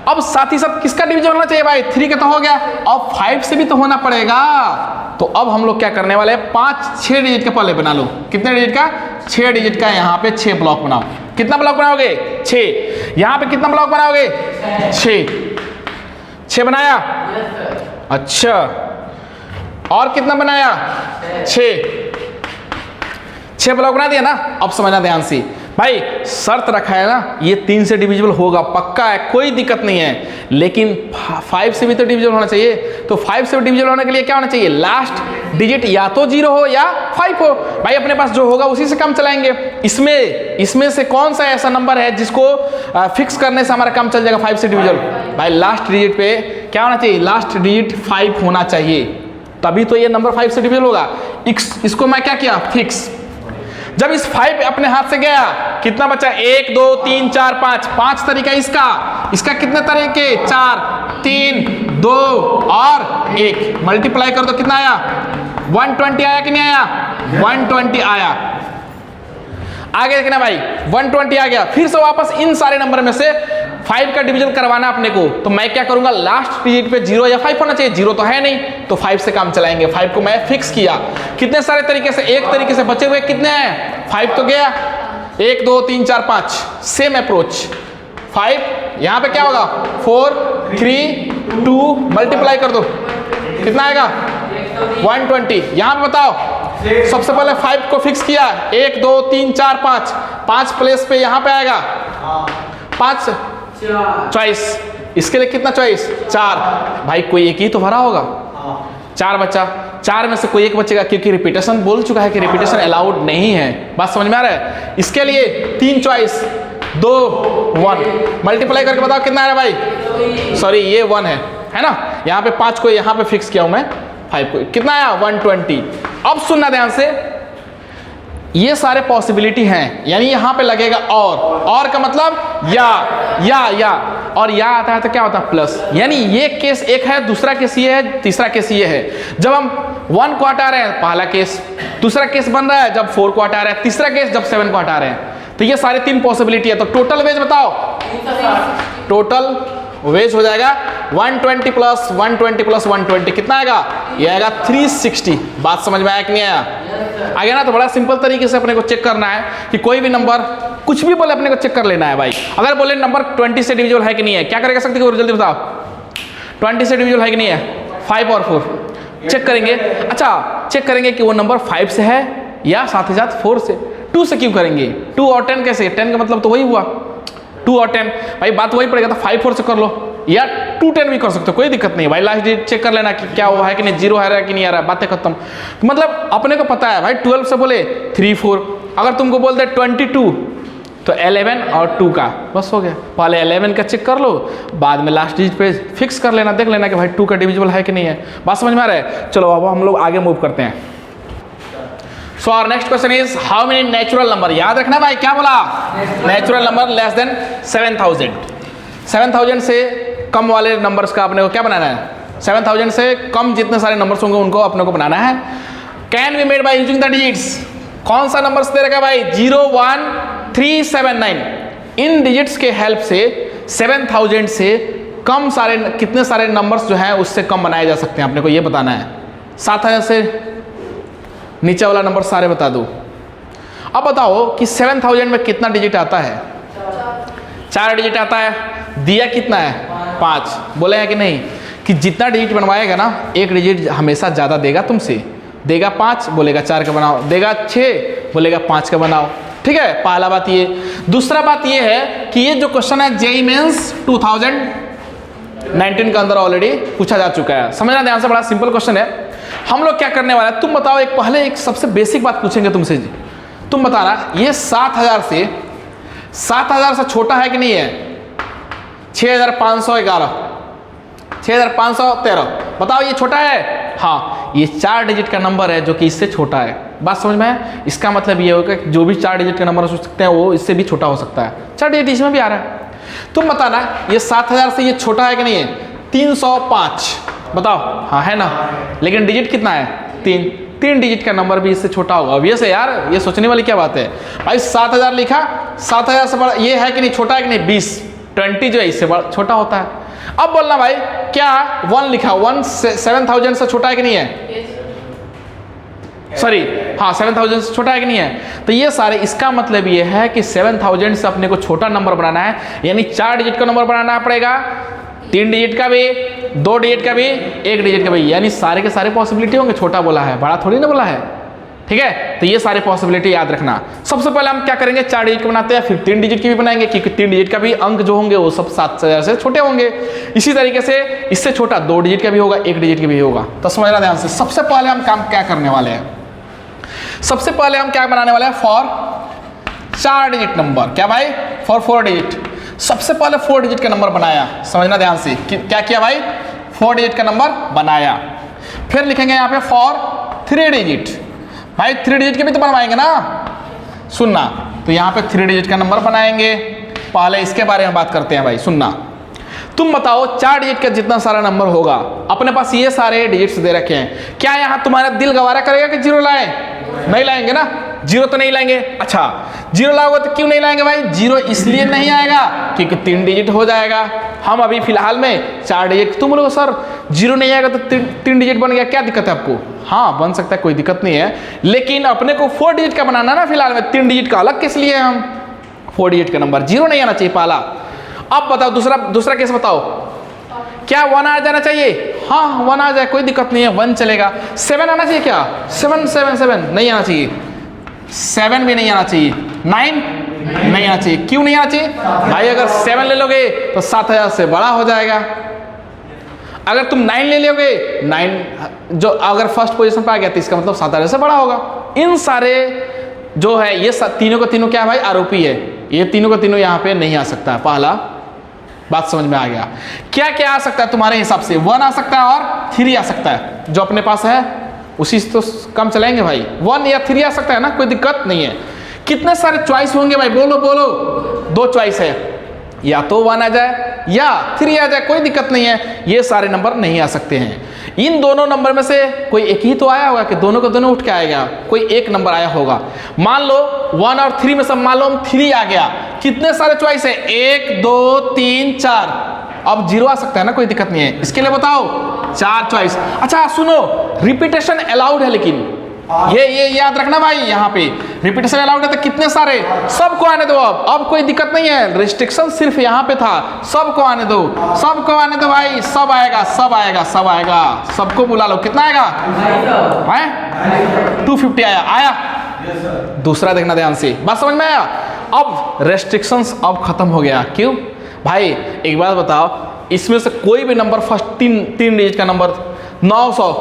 अब साथ ही साथ किसका डिवीजन होना चाहिए भाई? 3 का तो हो गया, अब 5 से भी तो होना पड़ेगा। तो अब हम लोग क्या करने वाले हैं, 6 डिजिट का पहले बना लो। कितने डिजिट का? 6 डिजिट का। यहाँ पे 6 ब्लॉक बनाओ। कितना ब्लॉक बनाओगे? 6। यहाँ पे कितना ब्लॉक बनाओगे? 6 बनाया? अच्छा, और कितना बनाया? 6 ब्लॉक बना दिया ना। अब समझना ध्यान से भाई, शर्त रखा है ना, ये 3 से डिविजिबल होगा, पक्का है, कोई दिक्कत नहीं है, लेकिन 5 से भी तो डिविजिबल होना चाहिए। तो 5 से डिविजिबल होने के लिए क्या होना चाहिए? लास्ट डिजिट या तो 0 हो या 5 हो। भाई अपने पास जो होगा उसी से काम चलाएंगे। इसमें से कौन सा ऐसा नंबर है जिसको फिक्स करने से हमारा काम चल जाएगा 5 से डिविजिबल? भाई लास्ट डिजिट पे क्या होना चाहिए? लास्ट डिजिट 5 होना चाहिए, तभी तो ये नंबर 5 से डिविजिबल होगा। इसको मैं क्या किया? फिक्स। जब इस 5 अपने हाथ से गया, कितना बचा? 1 2 3 4 5 तरीका इसका कितने तरीके? 4 3 2 और 1 मल्टीप्लाई कर दो, कितना आया? 120 आया कि नहीं आया? 120 आया। आगे देखना भाई, 120 आ गया। फिर से वापस इन सारे नंबर में से 5 का डिवीजन करवाना अपने को, तो मैं क्या करूंगा? लास्ट डिजिट पे 0 या 5 होना चाहिए। 0 तो है नहीं, तो 5 से काम चलाएंगे। 5 को मैं फिक्स किया। कितने सारे तरीके से? एक तरीके से बचे हुए कितने हैं? 5 तो गया, 1 2 3 4 5, सेम अप्रोच। 5 यहां पे क्या होगा? 4 3 2 मल्टीप्लाई कर दो, कितना आएगा? 120। यहां पे बताओ, सबसे पहले 5 को फिक्स किया, 1 2 3 4 5 प्लेस पे यहां पे आएगा 5 चॉइस। इसके लिए कितना चॉइस? 4। भाई कोई एक ही तो भरा होगा, 4 बचा। 4 में से कोई एक बचेगा, क्योंकि रिपीटेशन बोल चुका है कि रिपीटेशन अलाउड नहीं है। बात समझ में आ रहा है? इसके लिए 3 चॉइस, 2 1 मल्टीप्लाई करके बताओ कितना आ रहा है भाई? सॉरी, ये 1 है ना। यहाँ पे 5 को यहाँ पे फिक्स किया हूं मैं, 5 को कितना आया? 120। अब सुनना ध्यान से, ये सारे पॉसिबिलिटी हैं, यानी यहां पे लगेगा और का मतलब या और या आता है तो क्या होता है? प्लस। यानी ये केस एक है, दूसरा केस ये है, तीसरा केस ये है। जब हम 1 को हटा रहे हैं, पहला केस। दूसरा केस बन रहा है जब 4 को हटा रहे हैं। तीसरा केस जब 7 को हटा रहे हैं। तो ये सारे 3 पॉसिबिलिटी है। तो टोटल वेज बताओ, टोटल वेज हो जाएगा 120 प्लस 120 प्लस 120, कितना आएगा? ये आएगा 360। बात समझ में आया कि नहीं आया? आ गया ना। तो बड़ा सिंपल तरीके से अपने को चेक करना है कि कोई भी नंबर कुछ भी बोले, अपने को चेक कर लेना है भाई। अगर बोले नंबर 20 से डिविजिबल है कि नहीं है, क्या करेगा शक्ति को? जल्दी बताओ, 20 से डिविजिबल है कि नहीं है? 5 और 4 चेक करेंगे। अच्छा, चेक करेंगे कि वो नंबर 5 से है या साथ ही साथ 4 से। 2 से क्यों करेंगे? 2 और 10 कैसे? 10 का मतलब तो वही हुआ, 2 और 10। भाई बात वही पड़ेगा, तो 5 4 से कर लो, या 2 10 भी कर सकते हो, कोई दिक्कत नहीं भाई। लास्ट डिजिट चेक कर लेना कि क्या हुआ है कि नहीं, 0 आ रहा है कि नहीं आ रहा है, बातें खत्म। मतलब अपने को पता है भाई, 12 से बोले 3 4, अगर तुमको बोल दे 22 तो 11 और 2 का बस हो गया। पहले 11 का चेक कर लो, बाद में लास्ट डिजिट पे फिक्स कर लेना, देख लेना कि भाई 2 का डिविजिबल है कि नहीं है। बात समझ में आ रहा है? चलो अब हम लोग आगे मूव करते हैं। So our next question is how many natural number. याद रखना भाई, क्या बोला? Natural number less than 7000। 7000 से कम वाले नंबर्स का अपने को क्या बनाना है? 7000 से कम जितने सारे नंबर्स होंगे उनको अपने को बनाना है। Can be made by using the digits. कौन सा नंबर्स दे रखा है भाई? 0 1 3 7 9। इन डिजिट्स के हेल्प से 7000 से कम सारे, कितने सारे नंबर्स जो हैं उससे कम बनाए जा सकते हैं, अपने को ये बताना है। 7000 से नीचे वाला नंबर सारे बता दो। अब बताओ कि 7000 में कितना डिजिट आता है? 4 डिजिट आता है। दिया कितना है? 5। बोले हैं कि नहीं कि जितना डिजिट बनवाएगा ना, एक डिजिट हमेशा ज़्यादा देगा तुमसे। देगा 5, बोलेगा 4 का बनाओ। देगा 6, बोलेगा 5 का बनाओ। ठीक है, पहला बात ये। दूसरा बात ये है कि ये जो क्वेश्चन है जेईई मेंस 2019 के अंदर ऑलरेडी पूछा जा चुका है। समझना ध्यान से, बड़ा सिंपल क्वेश्चन है। हम लोग क्या करने वाले हैं, तुम बताओ। पहले एक सबसे बेसिक बात पूछेंगे तुमसे जी। तुम बताना, ये 7000 से छोटा है कि नहीं है? 6511, 6513, बताओ ये छोटा है? हाँ, ये 4 डिजिट का नंबर है जो कि इससे छोटा है। बात समझ में है? इसका मतलब ये होगा कि जो भी 4 डिजिट के नंबर हो सकते हैं वो इससे भी छोटा हो सकता है। 4 डिजिट इसमें भी आ रहा है। तुम बताना, ये 7000 से ये छोटा है कि नहीं है? 305, बताओ। हाँ है ना, लेकिन डिजिट कितना है? 3 डिजिट का नंबर भी इससे छोटा होगा। ऑब्वियस है यार, ये सोचने वाली क्या बात है भाई। 7000 लिखा, 7000 से बड़ा ये है कि नहीं? छोटा है कि नहीं? 20। 20 जो है इससे छोटा होता है। अब बोलना भाई क्या 1 लिखा, 1 7000 से छोटा है कि नहीं है? सॉरी हाँ 7000 से छोटा है कि नहीं है? तो ये सारे, इसका मतलब ये है कि 7000 से अपने को छोटा नंबर बनाना है, यानी 4 डिजिट का नंबर बनाना पड़ेगा, 3 डिजिट का भी, 2 डिजिट का भी, 1 डिजिट का भी, यानी सारे के सारे पॉसिबिलिटी होंगे। छोटा बोला है, बड़ा थोड़ी ना बोला है, ठीक है? तो ये सारे पॉसिबिलिटी याद रखना। सबसे पहले हम क्या करेंगे, 4 डिजिट का बनाते हैं, फिर 3 डिजिट की भी बनाएंगे, क्योंकि 3 डिजिट का भी अंक जो होंगे वो सब 7000 से छोटे होंगे। इसी तरीके से इससे छोटा 2 डिजिट का भी होगा, 1 डिजिट का भी होगा। तो समझना ध्यान से। सबसे पहले हम काम क्या करने वाले हैं, सबसे पहले हम क्या बनाने वाले हैं, फॉर 4 डिजिट नंबर। क्या भाई? For 4 digit. सबसे पहले 4 डिजिट का नंबर बनाया, समझना ध्यान से। क्या किया भाई? 4 डिजिट का नंबर बनाया। फिर लिखेंगे यहाँ पे फॉर 3 डिजिट। भाई 3 डिजिट के भी तो बनवाएंगे ना, सुनना। तो यहाँ पे 3 डिजिट का नंबर बनाएंगे। पहले इसके बारे में बात करते हैं भाई, सुनना। तुम बताओ 4 डिजिट का जितना सारा नंबर होगा, अपने पास ये सारे डिजिट्स दे रखे हैं, क्या यहाँ तुम्हारा दिल गवारा करेगा कि 0 लाए? नहीं लाएंगे ना, 0 तो नहीं लाएंगे। अच्छा 0 लाओगे तो क्यों नहीं लाएंगे भाई? 0 इसलिए नहीं आएगा क्योंकि 3 डिजिट हो जाएगा। हम अभी फिलहाल में 4 डिजिट, तुम बोलोगे सर 0 नहीं आएगा तो 3 डिजिट बन गया, क्या दिक्कत है आपको? हाँ बन सकता है, कोई दिक्कत नहीं है, लेकिन अपने को 4 डिजिट का बनाना ना फिलहाल में, 3 डिजिट का अलग किस लिए है? हम 4 डिजिट का नंबर 0 नहीं आना चाहिए पहला। अब बताओ दूसरा केस बताओ, क्या 1 आ जाना चाहिए? हाँ 1 आ जाए, कोई दिक्कत नहीं है, 1 चलेगा। 7 आना चाहिए क्या? 7 नहीं आना चाहिए, 7 भी नहीं आना चाहिए, 9 नहीं आना चाहिए। क्यों नहीं आना चाहिए भाई? अगर 7 ले लोगे तो 7000 से बड़ा हो जाएगा। अगर तुम 9 ले लोगे, 9 जो अगर फर्स्ट पोजीशन पे आ गया तो इसका मतलब 7000 से बड़ा होगा। इन सारे जो है ये तीनों का तीनों क्या भाई? आरोपी है। ये तीनों का तीनों यहाँ पे नहीं आ सकता है। पहला बात समझ में आ गया। क्या क्या आ सकता है तुम्हारे हिसाब से? 1 आ सकता है और 3 आ सकता है, जो अपने पास है उसी से तो कम चलाएंगे भाई। 1 या 3 आ सकता है ना, कोई दिक्कत नहीं है। कितने सारे चॉइस होंगे भाई? बोलो बोलो। 2 चॉइस है, या तो 1 आ जाए या 3 आ जाए, कोई दिक्कत नहीं है। ये सारे नंबर नहीं आ सकते हैं। इन दोनों नंबर में से कोई एक ही तो आया होगा कि दोनों का दोनों उठ के आएगा? कोई एक नंबर आया होगा। मान लो 1 और 3 में से मान लो 3 आ गया, कितने सारे चॉइस है? 1 2 3 4। अब 0 आ सकता है ना, कोई दिक्कत नहीं है। इसके लिए बताओ 4 चॉइस। अच्छा सुनो, रिपीटेशन अलाउड है, लेकिन ये याद रखना भाई, यहाँ पे रिपीटेशन अलाउड है तो कितने सारे, सबको आने दो। अब कोई दिक्कत नहीं है, रिस्ट्रिक्शन सिर्फ यहाँ पे था, सबको आने दो, सबको आने दो भाई, सब आएगा सब आएगा सब आएगा, सबको बुला लो। कितना आएगा? 250 आया। दूसरा देखना ध्यान से, बात समझ में आया? अब रेस्ट्रिक्शंस अब खत्म हो गया। क्यों भाई? एक बात बताओ, इसमें से कोई भी नंबर फर्स्ट 3 डिजिट का नंबर 900,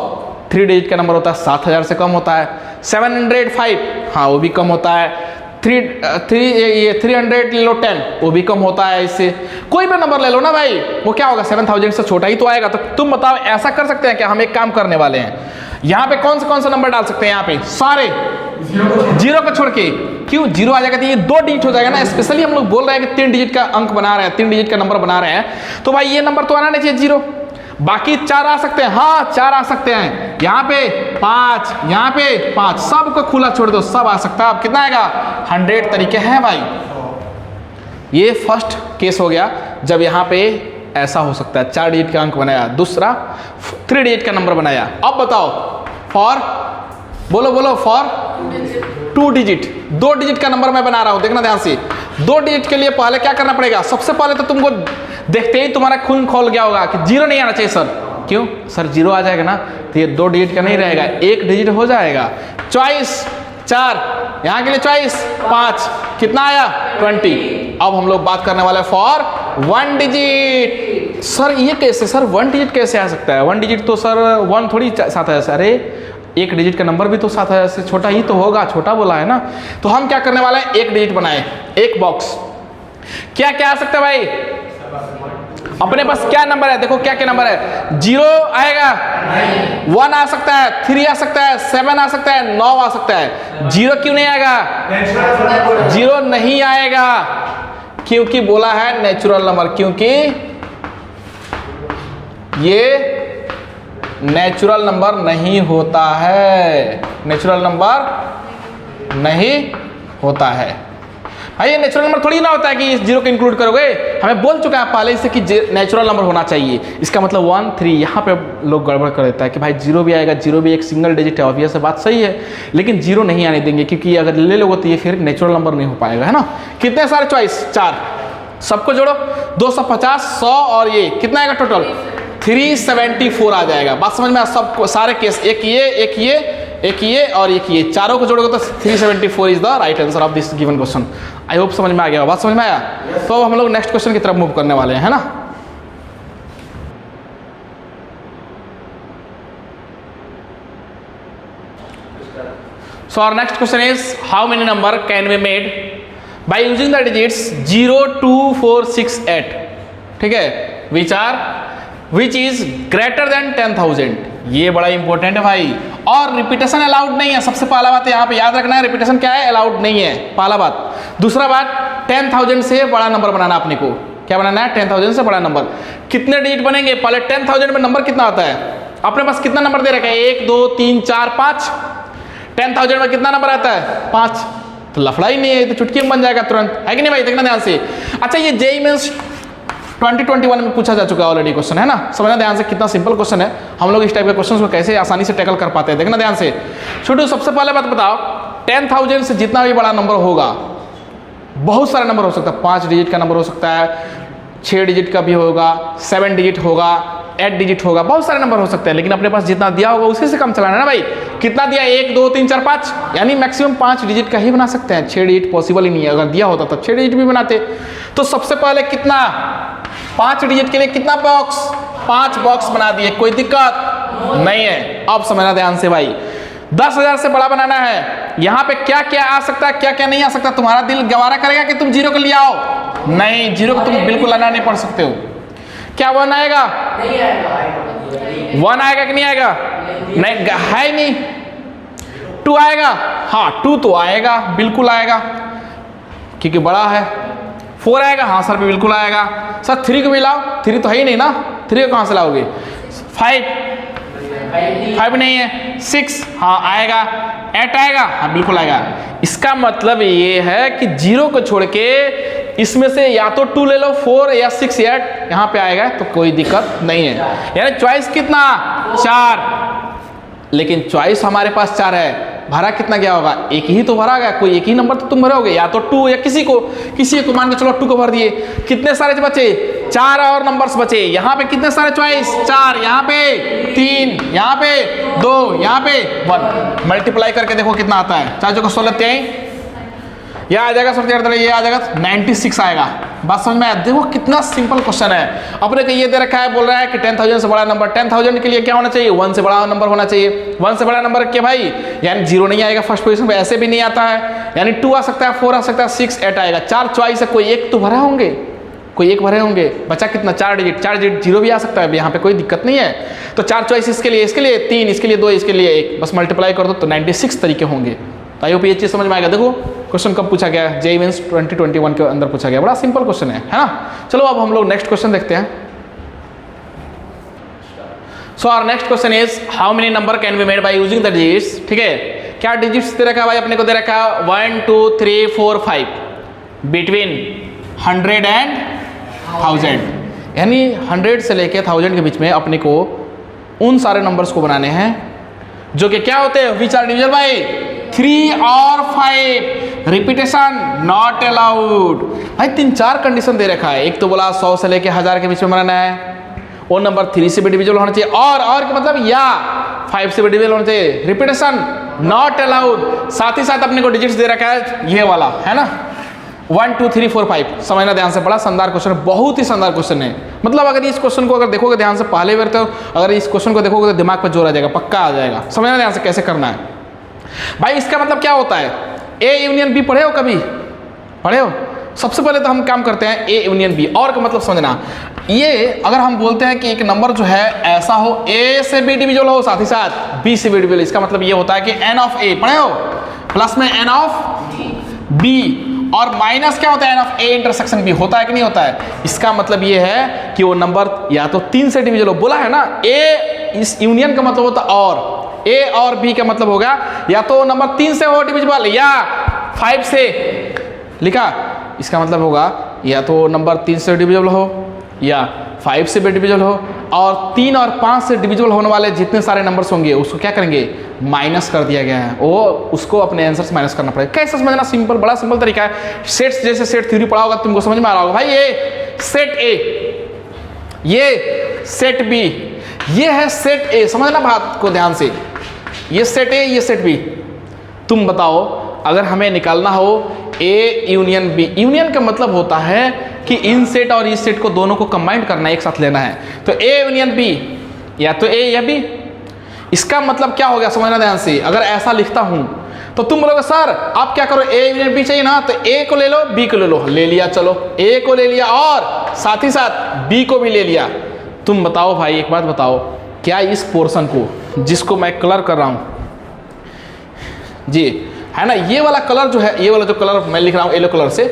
3 डिजिट का नंबर होता है 7000 से कम होता है। 705 हाँ वो भी कम होता है। 300 ले लो 10, वो भी कम होता है। इससे कोई भी नंबर ले लो ना भाई, वो क्या होगा? 7000 से छोटा ही तो आएगा। तो तुम बताओ ऐसा कर सकते हैं क्या? हम एक काम करने वाले हैं, यहाँ पे कौन सा नंबर डाल सकते हैं? यहाँ पे सारे 0 को छोड़ के। क्यों? 0 आ जाएगा तो ये 2 डिजिट हो जाएगा ना। स्पेशली हम लोग बोल रहे हैं कि 3 डिजिट का अंक बना रहे हैं, 3 डिजिट का नंबर बना रहे हैं, तो भाई ये नंबर तो आना नहीं चाहिए 0। बाकी 4 आ सकते हैं, हाँ 4 आ सकते हैं। यहाँ पे 5, यहाँ पे 5, सबको खुला छोड़ दो, सब आ सकता है। अब कितना आएगा? 100 तरीके हैं भाई। ये फर्स्ट केस हो गया जब यहाँ पे ऐसा हो सकता है, 4 डिजिट का अंक बनाया। दूसरा 3 डिजिट का नंबर बनाया। अब बताओ फॉर, बोलो बोलो, फॉर 2 डिजिट, 2 डिजिट का नंबर मैं बना रहा हूं, देखना ध्यान से। 2 डिजिट के लिए पहले क्या करना पड़ेगा? सबसे पहले तो तुमको देखते ही तुम्हारा खून खोल गया होगा कि 0 नहीं आना चाहिए सर। क्यों सर? 0 आ जाएगा ना, तो ये 2 डिजिट का नहीं रहेगा, 1 डिजिट हो जाएगा। चॉइस 4, यहाँ के लिए चॉइस 5, कितना आया? 20। अब हम लोग बात करने वाले फॉर 1 डिजिट। सर ये कैसे सर? 1 डिजिट कैसे आ सकता है? 1 डिजिट तो सर 1 थोड़ी 7000 से, अरे 1 डिजिट का नंबर भी तो 7000 से छोटा ही तो होगा, छोटा बोला है ना। तो हम क्या करने वाले हैं? 1 डिजिट बनाए, एक बॉक्स। क्या क्या आ सकता है भाई? अपने पास क्या नंबर है? देखो क्या क्या नंबर है। 0 आएगा, 1 आ सकता है, 3 आ सकता है, 7 आ सकता है, 9 आ सकता है। 0 क्यों नहीं आएगा? 0 नहीं आएगा क्योंकि बोला है नेचुरल नंबर, क्योंकि ये नेचुरल नंबर नहीं होता है, नेचुरल नंबर नहीं होता है भाई ये नेचुरल नंबर थोड़ी ना होता है कि इस जीरो को इंक्लूड करोगे, हमें बोल चुका है पहले से कि नेचुरल नंबर होना चाहिए। इसका मतलब 1 3 यहाँ पे लोग गड़बड़ कर देता है कि भाई जीरो भी आएगा, जीरो भी एक सिंगल डिजिट है, ऑब्वियस बात सही है, लेकिन जीरो नहीं आने देंगे क्योंकि अगर ले लोगे तो ये फिर नेचुरल नंबर नहीं हो पाएगा, है ना। कितने सारे चॉइस? 4, सबको जोड़ो 250, 100 और ये कितना आएगा टोटल? 374 आ जाएगा। बात समझ में? सबको सारे केस, एक ये और एक ये, चारों को जोड़ोगे तो 374 is the right answer of this given question. I hope समझ में आ गया। बात समझ में आया? तो अब हम लोग नेक्स्ट क्वेश्चन की तरफ मूव करने वाले हैं, है ना। So our next question is how many number can be made by using the digits 0 2 4 6 8, ठीक है, which is greater than 10,000। ये बड़ा इंपॉर्टेंट है भाई, और रिपीटेशन अलाउड नहीं है। सबसे पहला बात यहाँ पे याद रखना है, रिपीटेशन क्या है? अलाउड नहीं है, पहला बात। दूसरा बात, 10,000 से बड़ा नंबर बनाना अपने को। क्या बनाना है? 10,000 से बड़ा नंबर। कितने डिजिट बनेंगे? पहले 10,000 में नंबर कितना आता है? अपने पास कितना नंबर दे रखा है? 1 2 3 4 5। 10,000 में कितना नंबर आता है? 5। तो लफड़ा ही नहीं है, तो चुटकी में बन जाएगा तुरंत, है कि नहीं भाई? देखना ध्यान से। अच्छा, ये जेईई मेंस 2021 में पूछा जा चुका है ऑलरेडी क्वेश्चन, है ना। समझना ध्यान से, कितना सिंपल क्वेश्चन है। हम लोग इस टाइप के क्वेश्चन को कैसे आसानी से टैकल कर पाते हैं, देखना ध्यान से। छोटू, सबसे पहले बात बताओ, 10,000 से जितना भी बड़ा नंबर होगा, बहुत सारा नंबर हो सकता है। 5 डिजिट का नंबर हो सकता है, 6 डिजिट का भी होगा, 7 डिजिट होगा, 8 डिजिट होगा, बहुत सारे नंबर हो सकते हैं। लेकिन अपने पास जितना दिया होगा उसी से कम चलाना है ना भाई। कितना दिया? 1 2 3 4 5, यानी मैक्सिमम 5 डिजिट का ही बना सकते हैं। 6 डिजिट पॉसिबल ही नहीं है। अगर दिया होता तो 6 डिजिट भी बनाते। तो सबसे पहले कितना? 5 डिजिट के लिए कितना बॉक्स? 5 बॉक्स बना दिए, कोई दिक्कत नहीं है। अब समझना ध्यान से भाई, 10,000 से बड़ा बनाना है। यहाँ पे क्या क्या आ सकता है, क्या क्या नहीं आ सकता? तुम्हारा दिल गवारा करेगा कि तुम जीरो को ले आओ? नहीं, जीरो को तुम बिल्कुल लाना नहीं पड़ सकते हो। क्या 1 आएगा? नहीं आएगा। 1 आएगा कि नहीं आएगा? नहीं है ही नहीं। 2 आएगा? हाँ 2 तो आएगा, बिल्कुल आएगा क्योंकि बड़ा है। 4 आएगा? हाँ सर बिल्कुल आएगा। सर 3 को भी लाओ? 3 तो है ही नहीं ना, 3 को कहाँ से लाओगे? 5 नहीं है। 6 हाँ आएगा। 8 आएगा? हाँ बिल्कुल आएगा। इसका मतलब ये है कि जीरो को छोड़ के इसमें से या तो 2 ले लो, 4 या 6 8 यहाँ पे आएगा तो कोई दिक्कत नहीं है। यानी चॉइस कितना? 4। लेकिन चॉइस हमारे पास 4 है, भरा कितना गया होगा? एक ही तो भरा गया, कोई एक ही नंबर तो तुम भरोगे, या तो 2 या किसी को मान के चलो 2 को भर दिए। कितने सारे बचे? 4 और नंबर्स बचे। यहाँ पे कितने सारे चॉइस? 4, यहाँ पे 3, यहाँ पे 2, यहाँ पे 1। मल्टीप्लाई करके देखो कितना आता है। 4 को 16 23, ये आ जाएगा सर, ये आ जाएगा 96 आएगा। बात समझ में आया? देखो कितना सिंपल क्वेश्चन है। अपने को ये दे रखा है, बोल रहा है कि 10,000 से बड़ा नंबर। 10,000 के लिए क्या होना चाहिए? 1 से बड़ा नंबर होना चाहिए। 1 से बड़ा नंबर क्या भाई? यानी 0 नहीं आएगा फर्स्ट पोजीशन पे, ऐसे भी नहीं आता है। यानी 2 आ सकता है, 4 आ सकता है, 6 8 आएगा। 4 चॉइस है, कोई एक तो भरे होंगे, कोई एक भरे होंगे। बचा कितना? 4 डिजिट। 0 भी आ सकता है, यहाँ पे कोई दिक्कत नहीं है। तो 4 चॉइस इसके लिए 3, इसके लिए 2, इसके लिए 1, बस मल्टीप्लाई कर दो तो 96 तरीके होंगे। तो आई होप ये चीज़ समझ में आएगा। देखो क्वेश्चन कब पूछा गया? जेईई मेंस 2021 के अंदर पूछा गया। बड़ा सिंपल क्वेश्चन है ना। चलो अब हम लोग नेक्स्ट क्वेश्चन देखते हैं। So our next question is how many number can be made by using the digits. ठीक है, क्या डिजिट्स दे रखा है भाई? अपने को दे रखा है 1 2 3 4 5 बिटवीन 100 एंड 1000। यानी 100 से लेके 1000 के बीच में अपने को उन सारे नंबर्स को बनाने हैं जो कि क्या होते हैं? विच आर डिविजिबल बाय 3 और 5। Repetition not allowed. भाई 3-4 कंडीशन दे रखा है। एक तो बोला 100 से लेके 1000 के बीच में बनाना है, वो नंबर 3 से भी डिविजिबल होना चाहिए, और क्या मतलब? या 5 से भी डिविजिबल होना चाहिए। Repetition not allowed. साथ ही साथ अपने को डिजिट्स दे रखा है ये वाला, है ना, 1 2 3 4 5। समझना ध्यान से, बड़ा शानदार क्वेश्चन है, बहुत ही शानदार क्वेश्चन है। मतलब अगर इस क्वेश्चन को अगर देखोगे ध्यान से, पहले बार तो अगर इस क्वेश्चन को देखोगे तो दिमाग पर जोर आ जाएगा, पक्का आ जाएगा। समझना ध्यान से कैसे करना है भाई। इसका मतलब क्या होता है? ए यूनियन बी पढ़े हो? कभी पढ़े हो? सबसे पहले तो हम काम करते हैं ए यूनियन बी। और का मतलब समझना, ये अगर हम बोलते हैं कि एक नंबर जो है ऐसा हो ए से बी डिविजिबल हो, साथ ही साथ बी से बी डिविजिबल, इसका मतलब ये होता है कि एन ऑफ ए पढ़े हो प्लस में एन ऑफ बी, और माइनस क्या होता है? N of A intersection B. होता है कि नहीं होता है? इसका मतलब ये है कि वो नंबर या तो 3 से डिविजिबल हो। बोला है ना, ए इस यूनियन का मतलब होता है और ए और बी का मतलब होगा या तो नंबर 3 से हो डिविजिबल या 5 से, लिखा इसका मतलब होगा या तो नंबर 3 से डिविजिबल हो या 5 से भी डिविजिबल हो, और 3 और 5 से डिविजिबल होने वाले जितने सारे नंबर्स होंगे उसको क्या करेंगे, माइनस कर दिया गया है, वो उसको अपने आंसर से माइनस करना पड़ेगा। कैसे समझना, सिंपल, बड़ा सिंपल तरीका है। सेट्स, जैसे सेट थ्योरी पढ़ा होगा तुमको समझ में आ रहा होगा। भाई ये सेट ए, ये सेट बी, ये है सेट ए, समझना बात को ध्यान से, ये सेट ए, ये सेट बी। तुम बताओ अगर हमें निकालना हो ए यूनियन बी, यूनियन का मतलब होता है कि इन सेट और इस सेट को दोनों को कंबाइन करना है, एक साथ लेना है। तो ए यूनियन बी, या तो ए या बी, इसका मतलब क्या हो गया समझना ध्यान से। अगर ऐसा लिखता हूं तो तुम बोलोगे सर आप क्या करो, ए यूनियन बी चाहिए ना, तो ए को ले लो, बी को ले लो, ले लिया, चलो ए को ले लिया और साथ ही साथ बी को भी ले लिया। तुम बताओ भाई एक बात बताओ, क्या इस पोर्शन को जिसको मैं कलर कर रहा हूं जी, है ना, ये वाला कलर जो है, ये वाला जो कलर मैं लिख रहा हूँ येलो कलर से,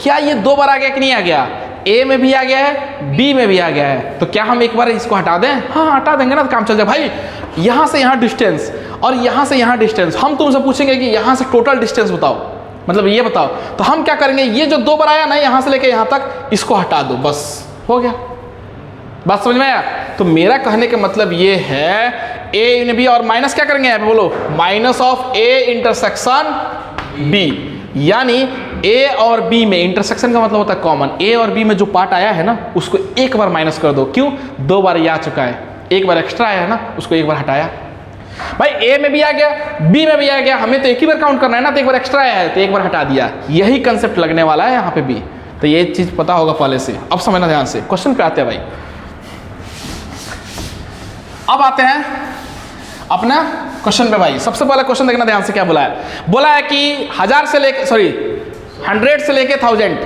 क्या ये 2 बार आ गया कि नहीं आ गया, ए में भी आ गया है, बी में भी आ गया है। तो क्या हम एक बार इसको हटा दें? हाँ हटा देंगे ना तो काम चल जाए। भाई यहाँ से यहाँ डिस्टेंस और यहाँ से यहाँ डिस्टेंस, हम तुमसे पूछेंगे कि यहाँ से टोटल डिस्टेंस बताओ, मतलब ये बताओ, तो हम क्या करेंगे, ये जो 2 बार आया ना यहाँ से लेके यहाँ तक, इसको हटा दो, बस हो गया। बात समझ में आया? तो मेरा कहने का मतलब ये है ए यूनियन बी, और माइनस क्या करेंगे यहाँ पे बोलो, minus of A intersection B, यानी ए और बी में, इंटरसेक्शन का मतलब होता है कॉमन, ए और बी में जो पार्ट आया है ना उसको एक बार माइनस कर दो। क्यों? 2 बार ये आ चुका है, एक बार एक्स्ट्रा आया है ना, उसको एक बार हटाया। भाई ए में भी आ गया, बी में भी आ गया, हमें तो एक ही बार काउंट करना है ना, तो एक बार एक्स्ट्रा आया है तो एक बार हटा दिया। यही कंसेप्ट लगने वाला है यहाँ पे भी, तो ये चीज पता होगा पहले से। अब समझना ध्यान से, क्वेश्चन पे आते हैं भाई। अब आते हैं अपना क्वेश्चन पे भाई। सबसे पहले क्वेश्चन देखना ध्यान से, क्या बोला है, बोला है कि 1000 से लेके 100 से लेके 1000,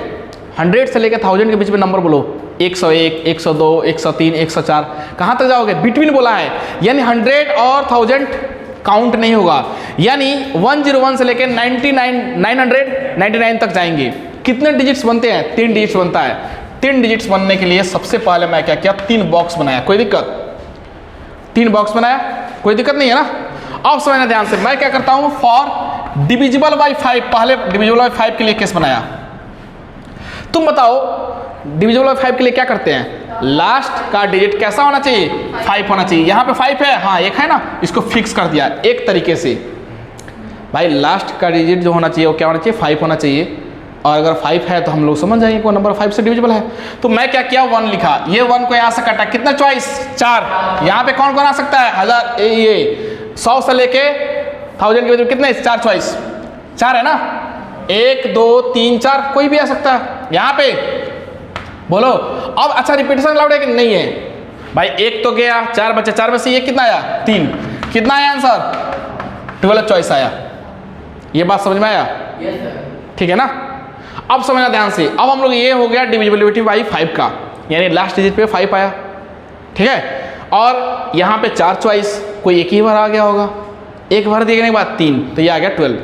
100 से लेके 1000 के बीच में नंबर बोलो, 101, 102, 103, 104, कहाँ तक जाओगे, बिटवीन बोला है, यानी 100 और 1000 काउंट नहीं होगा, यानी 101 से लेके 999 तक जाएंगे। कितने डिजिट्स बनते हैं? 3 डिजिट्स बनता है। 3 डिजिट्स बनने के लिए सबसे पहले मैं क्या किया, 3 बॉक्स बनाया। कोई दिक्कत? 3 बॉक्स बनाया, कोई दिक्कत नहीं है ना। अब समझना ध्यान से, मैं क्या करता हूं, फॉर डिविजिबल बाई 5, पहले डिविजिबल बाई 5 के लिए केस बनाया। तुम बताओ डिविजिबल बाई 5 के लिए क्या करते हैं, लास्ट का डिजिट कैसा होना चाहिए, 5 होना चाहिए। यहां पे 5 है, हाँ एक है ना, इसको फिक्स कर दिया एक तरीके से। भाई लास्ट का डिजिट जो होना चाहिए वो क्या होना चाहिए, 5 होना चाहिए, और अगर 5 है तो हम लोग समझ जाएंगे कोई नंबर 5 से डिविजिबल है। तो मैं क्या किया, 1 लिखा, ये 1 को यहाँ से काटा, कितना चॉइस, 4। यहाँ पे कौन कौन आ सकता है, 1000 ये 100 से लेके 1000 के बीच कितने, 4 चॉइस, 4 है ना, 1 2 3 4, कोई भी आ सकता है यहाँ पे, बोलो। अब अच्छा रिपीटेशन अलाउड है कि नहीं है? भाई 1 तो गया, 4 बचे, 4 में से ये कितना आया, 3, कितना आया आंसर, 12 चॉइस आया। ये बात समझ में आया? ठीक है ना। अब समझना ध्यान से, अब हम लोग, ये हो गया डिविजिबिलिटी बाई 5 का, यानी लास्ट डिजिट पे 5 आया, ठीक है। और यहाँ पे 4 चॉइस, कोई एक ही बार आ गया होगा, एक बार देखने के बाद 3, तो ये आ गया 12।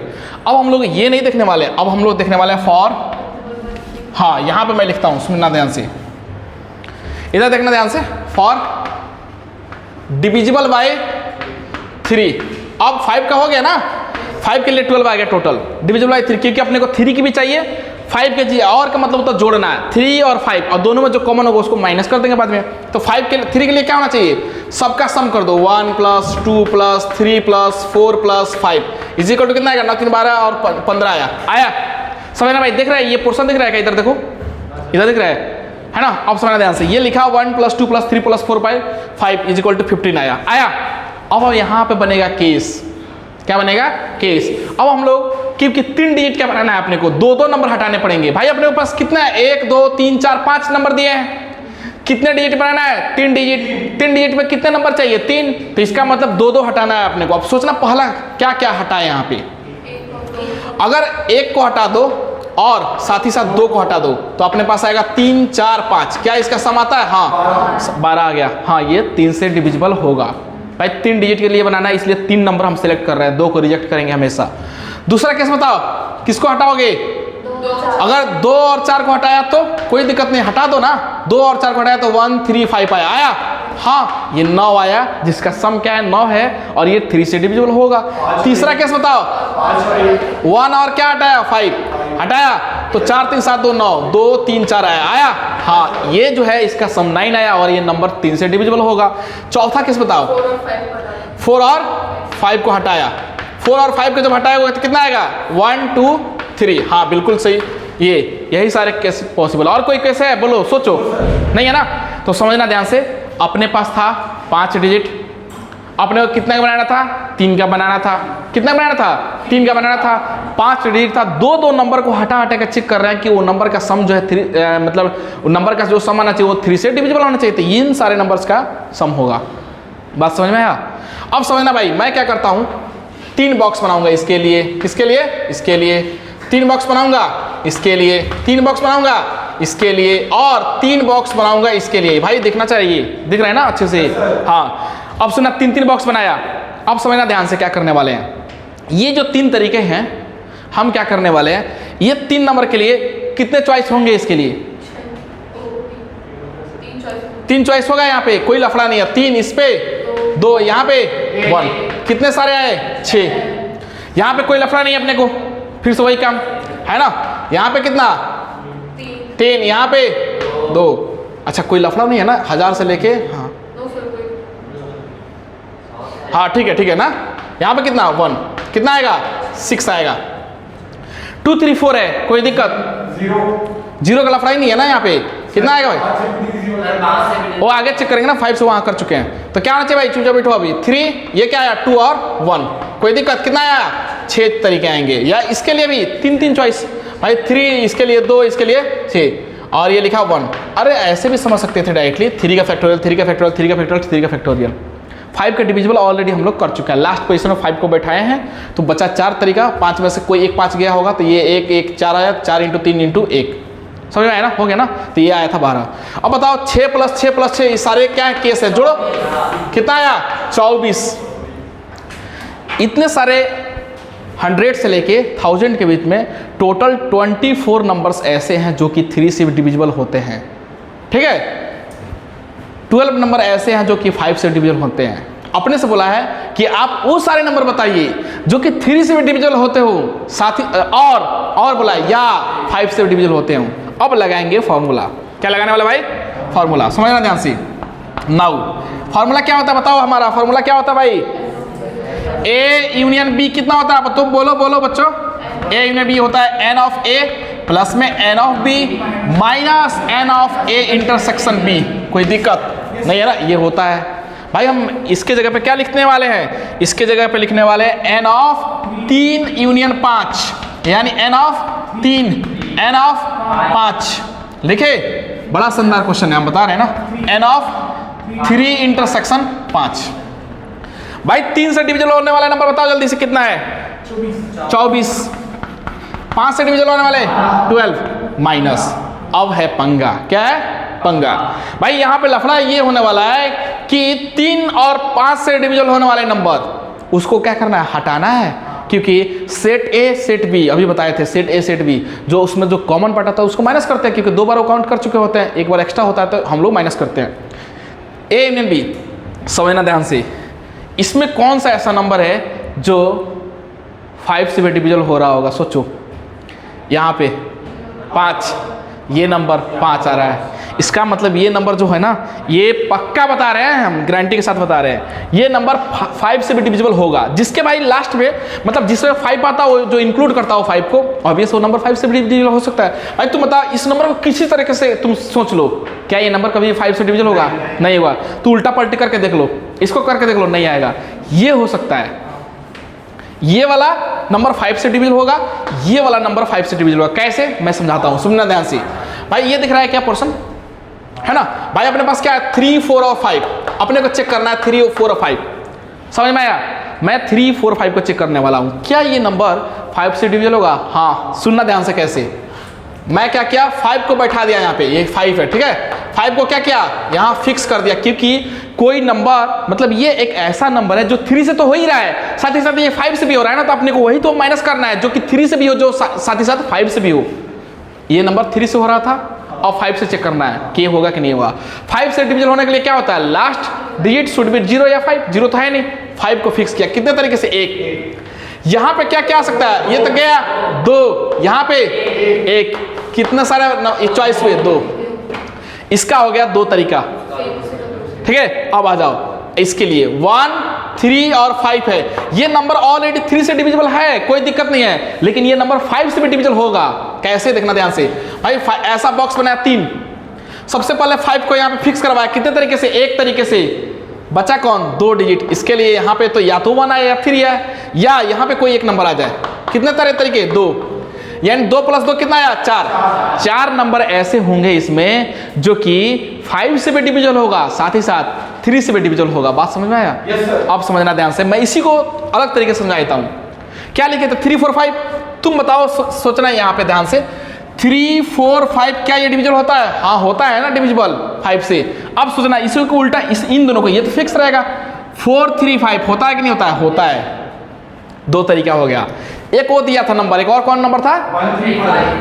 अब हम लोग ये नहीं देखने वाले, अब हम लोग देखने वाले हैं फॉर, हाँ यहाँ पे मैं लिखता हूँ, सुनना ध्यान से, इधर देखना ध्यान से, फॉर डिविजिबल बाई 3। अब 5 का हो गया ना, 5 के लिए 12 आ गया टोटल, डिविजिबल बाई 3, क्योंकि अपने को 3 की भी चाहिए, 5 के चाहिए, और का मतलब तो जोड़ना है, 3 और 5, और दोनों में जो कॉमन होगा उसको माइनस कर देंगे बाद में। तो 3 के लिए क्या होना चाहिए, सबका सम कर दो, 1 + 2 + 3 + 4 + 5 इज इक्वल टू कितना आएगा, 9 3 12 और 15 आया। समझना भाई, देख रहा है ये पोर्शन दिख रहा है क्या, इधर देखो, इधर दिख रहा है ना। अब समझना ध्यान से, ये लिखा 1 + 2 + 3 + 4 + 5 इज इक्वल टू 15 आया। अब यहाँ पे बनेगा केस, क्या बनेगा, केस। अब हम लोग क्योंकि 3 डिजिट क्या बनाना है अपने को, 2 नंबर हटाने पड़ेंगे। भाई अपने पास कितना है, 1 2 3 4 5 नंबर दिए हैं, कितने डिजिट बनाना है, 3 डिजिट। 3 डिजिट में कितने नंबर चाहिए, 3, तो इसका मतलब 2 हटाना है अपने को। अब सोचना पहला क्या क्या हटाए यहाँ पे, अगर 1 को हटा दो और साथ ही साथ 2 को हटा दो तो अपने पास आएगा 3 4 5, क्या इसका सम आता है, हाँ 12 आ गया, हाँ ये 3 से डिविजिबल होगा। भाई 3 डिजिट के लिए बनाना है, इसलिए 3 नंबर हम सेलेक्ट कर रहे हैं, 2 को रिजेक्ट करेंगे हमेशा। दूसरा केस बताओ, किसको हटाओगे, अगर 2 और 4 को हटाया तो कोई दिक्कत नहीं, हटा दो ना, 2 और 4 को हटाया तो 1 3 5 आया, हाँ ये 9 आया, जिसका सम क्या है 9 है, और ये 3 से डिविजिबल होगा। तीसरा केस बताओ, 1 और क्या हटाया, 5 हटाया, तो 4 3 7 2 9, 2 3 4 आया। हाँ, ये जो है इसका सम 9 आया और ये नंबर 3 से डिविजिबल होगा। चौथा किस बताओ? 4 और 5 को हटाया। 4 और 5 को जब हटाएगा तो कितना आएगा? 1 2 3। हाँ बिल्कुल सही, यही सारे केस पॉसिबल। और कोई कैसे है बोलो, सोचो। नहीं है ना? तो समझना ध्यान से, अपने पास था 5 डिजिट, अपने को कितने का बनाना था? 3 का बनाना था। कितना बनाना था? 3 का बनाना था। 5 डिजिट था, दो नंबर को हटा हटा कर चेक कर रहे हैं कि वो नंबर का सम जो है 3 मतलब नंबर का जो सम आना चाहिए वो 3 से डिविजिबल होना चाहिए। तो इन सारे नंबर्स का सम होगा। बात समझ में आया? अब समझना भाई, मैं क्या करता हूँ, 3 बॉक्स बनाऊंगा इसके लिए। किसके लिए? इसके लिए। 3 बॉक्स बनाऊंगा इसके लिए, 3 बॉक्स बनाऊंगा इसके लिए, और 3 बॉक्स बनाऊंगा इसके लिए। भाई दिखना चाहिए, दिख रहा है ना अच्छे से? हाँ। अब सुना, 3 बॉक्स बनाया। अब समझना ध्यान से क्या करने वाले हैं। ये जो 3 तरीके हैं, हम क्या करने वाले हैं, ये 3 नंबर के लिए कितने चॉइस होंगे? इसके लिए 3 चॉइस होगा। यहाँ पे कोई लफड़ा नहीं है। 3 इस पे, 2 यहाँ पे, 1। कितने सारे आए? 6। यहाँ पे कोई लफड़ा नहीं है अपने को, फिर से वही काम है ना। यहाँ पे कितना? 3। यहाँ पे 2। अच्छा कोई लफड़ा नहीं है ना 1000 से लेके? हाँ हाँ ठीक है ना। यहाँ पे कितना? 1। कितना आएगा? 6 आएगा। 2 3 4 है, कोई दिक्कत? 0 का लफड़ा ही नहीं है ना। यहाँ पे कितना आएगा भाई? वो आगे चेक करेंगे ना, 5 से वहाँ कर चुके हैं। तो क्या होना चाहिए भाई? चुपचाप बैठो अभी। 3, ये क्या आया? 2 और 1। कोई दिक्कत? कितना आया? 6 तरीके आएंगे। या इसके लिए भी 3 चॉइस भाई। 3 इसके लिए, 2 इसके लिए, 6, और ये लिखा 1। अरे ऐसे भी समझ सकते थे डायरेक्टली, 3 का फैक्टोरियल, 3 का फैक्टोरियल, 3 का फैक्टोरियल, 3 का फैक्टोरियल। 5 का डिविजिबल ऑलरेडी हम लोग कर चुके हैं। लास्ट पोजीशन में 5 को बैठाए हैं, तो बचा 4 तरीका। 5 में से कोई एक 5 गया होगा, तो ये 1 1 4 आया। 4 × 3 × 1, समझ में आया ना? हो गया ना? तो ये आया था 12। अब बताओ 6 + 6 + 6, ये सारे क्या केस है? जोड़ो, कितना आया? 24। इतने सारे 100 से लेके 1000 के बीच में टोटल 24 नंबर्स ऐसे हैं जो कि 3 से डिविजिबल होते हैं। ठीक है? 12 नंबर ऐसे हैं जो कि 5 से डिविजिबल होते हैं। अपने से बोला है कि आप वो सारे नंबर बताइए जो कि 3 से भी डिविजिबल होते हो, साथ ही और बोला या 5 से डिविजिबल होते हो। अब लगाएंगे फॉर्मूला। क्या लगाने वाला भाई? फॉर्मूला। समझना ध्यान से। नाउ फॉर्मूला क्या होता है बताओ? हमारा फॉर्मूला क्या होता है भाई? A यूनियन B कितना होता है? तो बोलो बच्चों। A यूनियन B होता है n ऑफ A प्लस में n of B minus n of A intersection B। कोई दिक्कत नहीं है ना? ये होता है भाई। हम इसके जगह पे क्या लिखने वाले हैं? इसके जगह पे लिखने वाले हैं n ऑफ 3 यूनियन 5, यानी n ऑफ 3 n ऑफ 5 लिखे। बड़ा शानदार क्वेश्चन है, हम बता रहे हैं ना। n of 3 intersection 5। भाई 3 से डिविजिबल होने वाला नंबर बताओ जल्दी से, कितना है? 24। 5 से डिविजिबल होने वाले 12 माइनस। अब है पंगा। क्या है? पंगा। भाई यहाँ पे लफड़ा ये होने वाला है कि 3 और 5 से डिविजिबल होने वाले नंबर, उसको क्या करना है? हटाना है। क्योंकि सेट ए सेट बी, अभी बताए थे, सेट ए सेट बी, जो उसमें जो कॉमन पार्ट आता है उसको माइनस करते हैं, क्योंकि 2 बार वो काउंट कर चुके होते हैं, एक बार एक्स्ट्रा होता है तो हम लोग माइनस करते हैं। ए यूनियन बी, समझना ध्यान से। इसमें कौन सा ऐसा नंबर है जो 5 से भी डिविजिबल हो रहा होगा? सोचो। यहाँ पे 5, ये नंबर 5 आ रहा है। इसका मतलब ये नंबर जो है ना, ये पक्का बता रहे हैं हम, गारंटी के साथ बता रहे हैं, ये नंबर 5 से भी डिविजिबल होगा। जिसके भाई लास्ट में, मतलब जिसमें 5 आता हो, जो इंक्लूड करता हो 5 को, ऑब्वियस वो नंबर 5 से भी डिविजिबल हो सकता है। भाई तुम बता, इस नंबर को किसी तरीके से तुम सोच लो, क्या ये नंबर कभी 5 से डिविजिबल होगा? नहीं होगा। तू उल्टा पलटी करके देख लो, इसको करके देख लो, नहीं आएगा। ये हो सकता है, ये वाला नंबर 5 से डिविजिबल होगा, ये वाला नंबर 5 से डिविजिबल होगा। कैसे? मैं समझाता हूँ, सुनना ध्यान से। भाई ये दिख रहा है क्या पोर्शन है ना? भाई अपने पास क्या है? 3 4 और 5। अपने को चेक करना है 3 4 और 5। समझ में आया? मैं 3 4 5 को चेक करने वाला हूँ, क्या ये नंबर 5 से डिविजिबल होगा? हाँ, सुनना ध्यान से। कैसे? मैं क्या किया? 5 को बैठा दिया यहाँ पे, ये 5 है, ठीक है। 5 को क्या किया? यहाँ फिक्स कर दिया, क्योंकि कोई नंबर, मतलब ये एक ऐसा नंबर है जो 3 से तो हो ही रहा है, साथ ही साथ ये 5 से भी हो रहा है ना, तो अपने को वही तो माइनस करना है जो कि 3 से भी हो, जो साथ ही साथ 5 से भी हो। ये नंबर 3 से हो रहा था और 5 से चेक करना है कि होगा कि नहीं होगा। 5 से डिविजिबल होने के लिए क्या होता है? लास्ट डिजिट शुड बी 0 या 5। 0 तो है नहीं, 5 को फिक्स किया। कितने तरीके से? 1। यहां पे क्या क्या आ सकता है, ये तो गया 2, यहां पे 1, कितने सारे चॉइस हुए 2, इसका हो गया 2 तरीका। ठीक है, अब आ जाओ इसके लिए 1, 3 और 5 है। ये नंबर ऑलरेडी 3 से डिविजिबल है, कोई दिक्कत नहीं है, लेकिन ये नंबर 5 से भी डिविजिबल होगा। कैसे, देखना ध्यान से भाई। ऐसा बॉक्स बनाया 3, सबसे पहले 5 को यहाँ पे फिक्स करवाया, कितने तरीके से, एक तरीके से, बचा कौन, 2 डिजिट। इसके लिए यहाँ पे तो या तो 1 आए या 3 आए, या यहाँ पे कोई एक नंबर आ जाए। कितने तरीके, 2, यानी 2 + 2 कितना आया, 4 नंबर ऐसे होंगे इसमें जो कि 5 से भी डिविजिबल होगा, साथ ही साथ 3 से भी डिविजिबल होगा। बात समझ में आया? अब समझना ध्यान से, मैं इसी को अलग तरीके से समझा देता हूँ। क्या लिखे थे, 3, 4, 5, तुम बताओ, सोचना है यहाँ पे ध्यान से। 3, 4, 5 क्या ये डिविजिबल होता है? हाँ होता है ना डिविजिबल 5 से। अब सोचना इसी को उल्टा, इन दोनों को, ये तो फिक्स रहेगा। 4, 3, 5 होता है कि नहीं होता है? होता है। 2 तरीका हो गया। एक वो दिया था नंबर, एक और कौन नंबर था,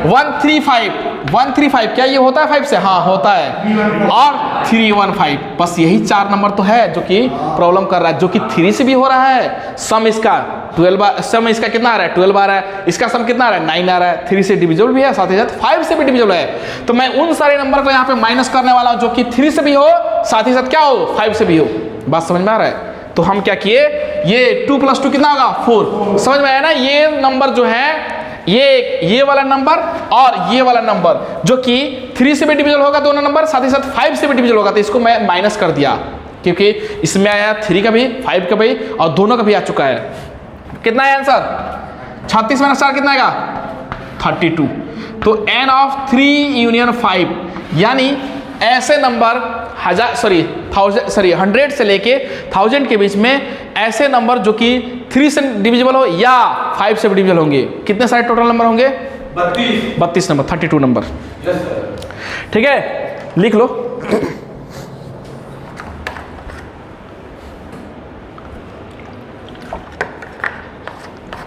135। 135 क्या ये होता है 5 से? हाँ होता है। और 315, बस यही 4 नंबर तो है जो कि प्रॉब्लम कर रहा है, जो कि 3 से भी हो रहा है। सम इसका 12, सम इसका कितना आ रहा है, 12 आ रहा है। इसका सम कितना आ रहा है, 9 आ रहा है। 3 से डिविजिबल भी है, साथ ही साथ 5 से भी डिविजिबल है। तो मैं उन सारे नंबर को यहाँ पे माइनस करने वाला हूँ जो कि 3 से भी हो, साथ ही साथ क्या हो, 5 से भी हो। बात समझ में आ रहा है? तो हम क्या किए, ये 2 + 2 कितना होगा, 4। समझ में आया ना? ये नंबर जो है, ये वाला नंबर और ये वाला नंबर जो कि 3 से भी डिविजिबल होगा, दोनों नंबर, साथ ही साथ 5 से भी डिविजिबल होगा। तो इसको मैं माइनस कर दिया, क्योंकि इसमें आया 3 का भी, 5 का भी, और दोनों का भी आ चुका है। कितना है आंसर, 36 - 4 कितना आएगा, 32। तो n ऑफ 3 यूनियन 5, यानी ऐसे नंबर 100 से लेके 1000 के बीच में ऐसे नंबर जो कि 3 से डिविजिबल हो या 5 से भी डिविजिबल होंगे। कितने सारे टोटल नंबर होंगे, 32 नंबर, 32 नंबर। ठीक है, लिख लो।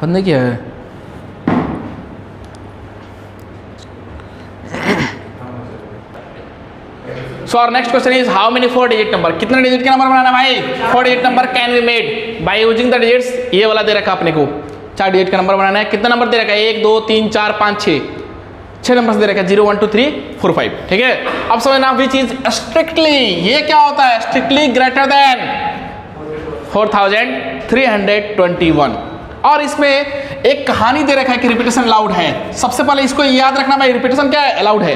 बंद नहीं किया है। So our next question is how many 4 digit number, कितने डिजिट के नंबर बनाना भाई, 4 digit number can be made by using the digits. ये वाला दे रखा अपने को, 4 डिजिट का नंबर बनाना है। कितना नंबर दे रखा है, 1, 2, 3, 4, 5, 6 नंबर दे रखा है, 0, 1, 2, 3, 4, 5। ठीक है, अब समझना विच इज स्ट्रिक्टली, ये क्या होता है, स्ट्रिक्टली ग्रेटर देन 4321। और इसमें एक कहानी दे रखा है कि रिपीटेशन अलाउड है। सबसे पहले इसको याद रखना भाई, रिपीटेशन क्या है, अलाउड है,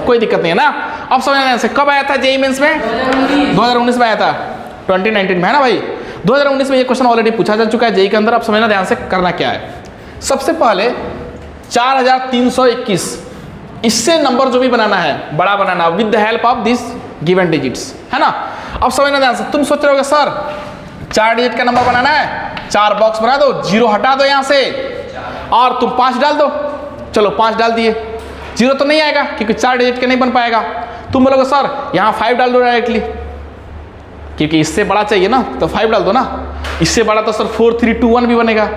कोई दिक्कत नहीं है ना। अब समझना से, कब आया था जेईई मेंस में, 2019 में आया था, 2019 में है ना भाई। 2019 में ये क्वेश्चन ऑलरेडी पूछा जा चुका है जेईई के अंदर। अब समझना ध्यान से, करना क्या है, सबसे पहले 4321, इससे नंबर जो भी बनाना है, बड़ा बनाना with the help of this given digits, है ना। अब समझना ध्यान से, तुम सोच रहे होगे सर 4 डिजिट का नंबर बनाना है, 4 बॉक्स बना दो, 0 हटा दो यहाँ से और तुम 5 डाल दो। चलो 5 डाल दिए, 0 तो नहीं आएगा क्योंकि 4 डिजिट का नहीं बन पाएगा। तुम बोलोगे सर यहाँ 5 डाल दो डायरेक्टली, क्योंकि इससे बड़ा चाहिए ना, तो 5 डाल दो ना। इससे बड़ा तो सर 4, 3, 2, 1 भी बनेगा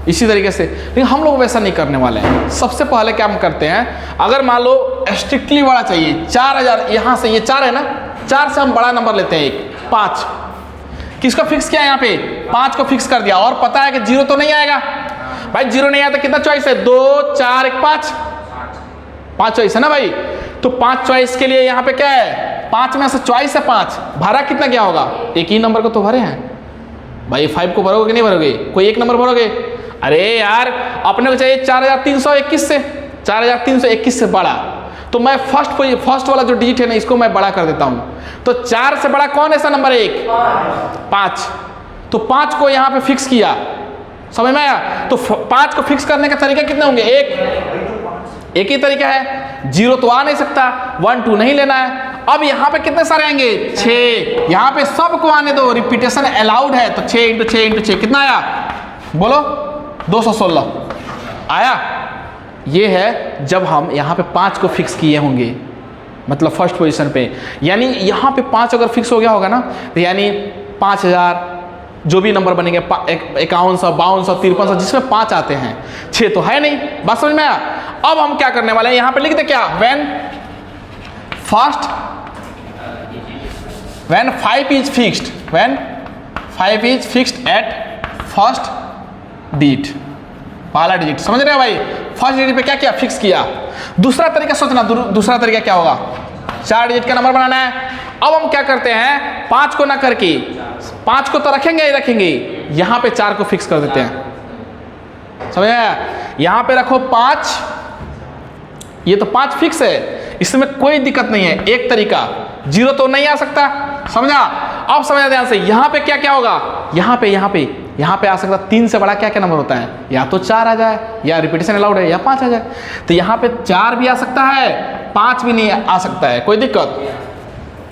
इसी तरीके से। लेकिन हम लोग वैसा नहीं करने वाले हैं। सबसे पहले क्या हम करते हैं, अगर मान लो स्ट्रिक्टली बड़ा चाहिए, 4000 यहाँ से, ये 4 है ना, 4 से हम बड़ा नंबर लेते हैं, एक 5, किसको फिक्स किया यहाँ पे, 5 को फिक्स कर दिया। और पता है कि 0 तो नहीं आएगा भाई, 0 नहीं आया तो कितना चॉइस है, 2, 4, 1, 5 चॉइस है ना भाई। तो 5 चॉइस के लिए यहाँ पे क्या है, 5 में से चॉइस है 5, भरा कितना क्या होगा, एक ही नंबर को तो भरे हैं भाई। 5 को भरोगे कि नहीं भरोगे, कोई एक नंबर भरोगे। अरे यार अपने को चाहिए 4321 से, 4321 से बड़ा। तो मैं फर्स्ट वाला जो डिजिट है ना, इसको मैं बड़ा कर देता हूँ। तो 4 से बड़ा कौन ऐसा नंबर है, 5। तो 5 को यहाँ पे फिक्स किया, समझ में आया। तो 5 को फिक्स करने का तरीका कितने होंगे, एक ही तरीका है। 0 तो आ नहीं सकता, 1, 2 नहीं लेना है। अब यहाँ पे कितने सारे आएंगे, 6। यहाँ पे सबको आने दो, रिपीटेशन अलाउड है। तो 6 × 6 × 6 कितना आया, बोलो 216 आया। ये है जब हम यहाँ पे 5 को फिक्स किए होंगे, मतलब फर्स्ट पोजीशन पे। यानी यहाँ पे 5 अगर फिक्स हो गया होगा ना, तो यानी 5000 जो भी नंबर बनेंगे, 5100, 5200, 5300, जिसमें 5 आते हैं, 6 तो है नहीं। बात समझ में आया। अब हम क्या करने वाले हैं, यहाँ पे लिख दे क्या, when 5 is fixed, when 5 is fixed at first digit, पहला डिजिट, समझ रहे हो भाई? फर्स्ट डिजिट पे क्या किया, फिक्स किया। दूसरा तरीका सोचना, दूसरा तरीका क्या होगा, 4 डिजिट का नंबर बनाना है। अब हम क्या करते हैं, 5 को ना करके, 5 को तो रखेंगे ही रखेंगे, यहां पे 4 को फिक्स कर देते हैं, समझ आया? यहां पे रखो 5, ये तो 5 फिक्स है, इसमें कोई दिक्कत नहीं है। एक तरीका, 0 तो नहीं आ सकता, समझा? अब समझा ध्यान से, यहां पे क्या क्या होगा, यहां पे आ सकता 3 से बड़ा क्या क्या नंबर होता है, या तो 4 आ जाए, या रिपीटेशन अलाउड है, या 5 आ जाए। तो यहां पे 4 भी आ सकता है, 5 भी नहीं आ सकता है, कोई दिक्कत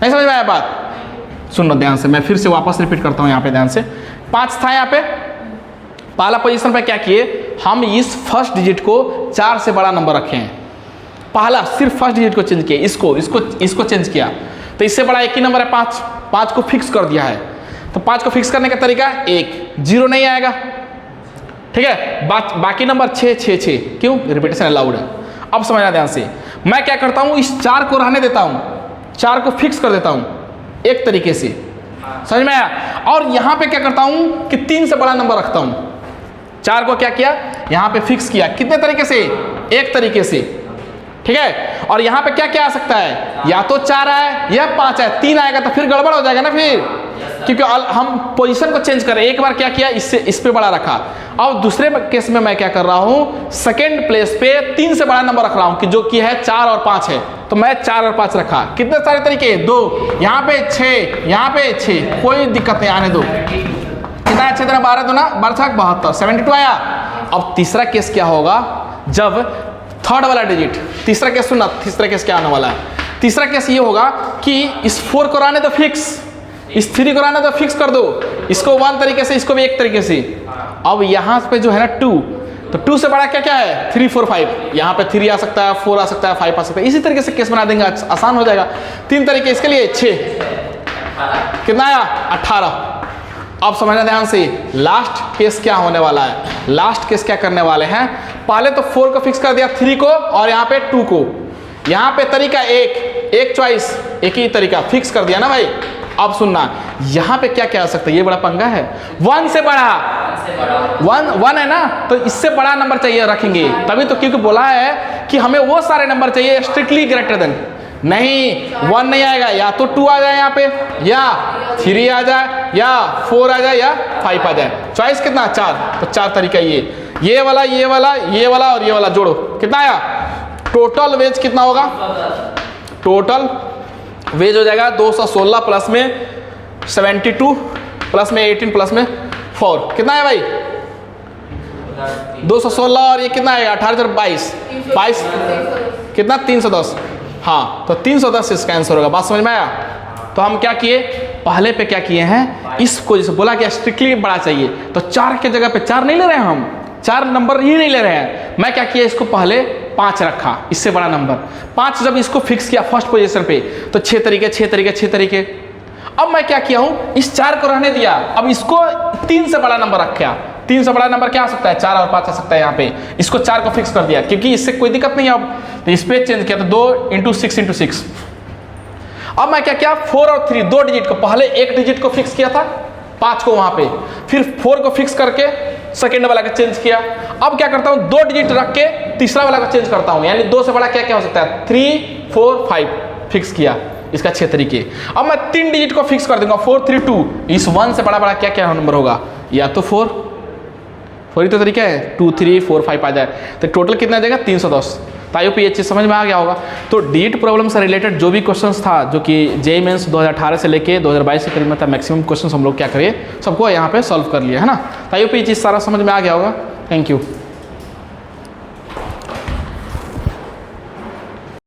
नहीं, समझ में आया बात? सुनो ध्यान से, मैं फिर से वापस रिपीट करता हूं, यहां पे ध्यान से। 5 था यहाँ पे, पहला पोजीशन पे क्या किए हम, इस फर्स्ट डिजिट को 4 से बड़ा नंबर रखे हैं। पहला सिर्फ फर्स्ट डिजिट को चेंज किया, इसको चेंज किया, तो इससे बड़ा एक ही नंबर है 5 को फिक्स कर दिया है। तो 5 को फिक्स करने का तरीका 1, 0 नहीं आएगा, ठीक है? बाकी नंबर 6 6 6, क्यों, रिपीटेशन अलाउड है। अब समझना ध्यान से, मैं क्या करता हूं, इस 4 को रहने देता हूं, 4 को फिक्स कर देता हूं एक तरीके से, समझ में आया? और यहां पे क्या करता हूं कि 3 से बड़ा नंबर रखता हूं। 4 को क्या किया, यहां पे फिक्स किया, कितने तरीके से, एक तरीके से, ठीक है? और यहां पे क्या क्या आ सकता है, या तो 4 आए या 5 आए, 3 आएगा तो फिर गड़बड़ हो जाएगा ना फिर, क्योंकि हम पोजीशन को चेंज करें। एक बार क्या किया, इससे इस पे बड़ा रखा। अब दूसरे केस में मैं क्या कर रहा हूं, सेकंड प्लेस पे 3 से बड़ा नंबर रख रहा हूं, कि जो कि है 4 और 5 है, तो मैं 4 और 5 रखा। कितने सारे तरीके, 2, यहाँ पे 6, यहाँ पे 6, कोई दिक्कत नहीं, आने दो। कितना 6 तरह 12 2 12 72, 72 आया। अब तीसरा केस क्या होगा, जब थर्ड वाला डिजिट, तीसरा केस सुनना, तीसरा केस क्या आने वाला है। तीसरा केस ये होगा कि इस 4 को रहने दो फिक्स, इस 3 को रहने दो फिक्स कर दो, इसको 1 तरीके से, इसको भी एक तरीके से। अब यहाँ पे जो है ना 2, तो 2 से बड़ा क्या क्या है, 3 4 5, यहाँ पे 3 आ सकता है, 4 आ सकता है, 5 आ सकता है। इसी तरीके से केस बना देंगे, आसान हो जाएगा। 3 तरीके इसके लिए, 6, कितना आया, 18। अब समझना ध्यान से, लास्ट केस क्या होने वाला है। लास्ट केस क्या करने वाले हैं, पहले तो 4 को फिक्स कर दिया, 3 को और यहाँ पे 2 को। यहाँ पे तरीका एक चॉइस, एक ही तरीका फिक्स कर दिया ना भाई। अब सुनना, यहाँ पे क्या क्या आ सकता है, ये बड़ा पंगा है। 1 से बड़ा, 1 है ना, तो इससे बड़ा नंबर चाहिए रखेंगे, तभी तो, क्योंकि बोला है कि हमें वो सारे नंबर चाहिए स्ट्रिक्टली ग्रेटर देन। नहीं, 1 नहीं आएगा, या तो 2 आ जाए यहाँ पे, या 3 आ जाए, या 4 आ जाए, या 5 आ जाए। चॉइस कितना, 4। तो 4 तरीका ये वाला, ये वाला, ये वाला और ये वाला जोड़ो, कितना आया, टोटल वेज कितना होगा, टोटल वेज हो जाएगा 216 प्लस में 72 प्लस में 18 प्लस में 4, कितना है भाई, 216 और ये कितना आएगा 18 22 कितना 310। हाँ, तो 310 इसका आंसर होगा। बात समझ में आया? तो हम क्या किए, पहले पे क्या किए हैं, इसको जैसे बोला कि स्ट्रिक्टली बड़ा चाहिए, तो 4 के जगह पे 4 नहीं ले रहे हैं हम, 4 नंबर ही नहीं ले रहे हैं। मैं क्या किया, इसको पहले 5 रखा, इससे बड़ा नंबर 5। जब इसको फिक्स किया फर्स्ट पोजीशन पे, तो 6 तरीके। अब मैं क्या किया हूं, इस 4 को रहने दिया, अब इसको 3 से बड़ा नंबर रखा। 3 से बड़ा नंबर क्या आ सकता है, 4 और 5 आ सकता है। यहाँ पे इसको 4 को फिक्स कर दिया, क्योंकि इससे कोई दिक्कत नहीं है। अब तो इस पे चेंज किया, तो 2 × 6 × 6। अब मैं क्या किया, 4 और 3 2 डिजिट को, पहले एक डिजिट को फिक्स किया था 5 को वहां पे, फिर 4 को फिक्स करके सेकेंड वाला का चेंज किया। अब क्या करता हूं, 2 डिजिट रख के तीसरा वाला का चेंज करता हूं, यानी 2 से बड़ा क्या क्या हो सकता है, 3 4 5 फिक्स किया। इसका 6 तरीके। अब मैं 3 डिजिट को फिक्स कर दूंगा, 4 3 2। इस 1 से बड़ा क्या क्या नंबर होगा, या तो 4 ही तो तरीका है, 2 3 4 5 आ जाए, तो टोटल कितना आ जाएगा 310। तो आई होप ये चीज़ समझ में आ गया होगा। तो डिजिट प्रॉब्लम से रिलेटेड जो भी क्वेश्चंस था, जो कि जेईई मेंस 2018 से लेके 2022 के करीब में था, मैक्सिमम क्वेश्चंस हम लोग क्या करिए, सबको यहाँ पे सॉल्व कर लिया है ना। तो आई होप ये चीज़ सारा समझ में आ गया होगा। Thank you.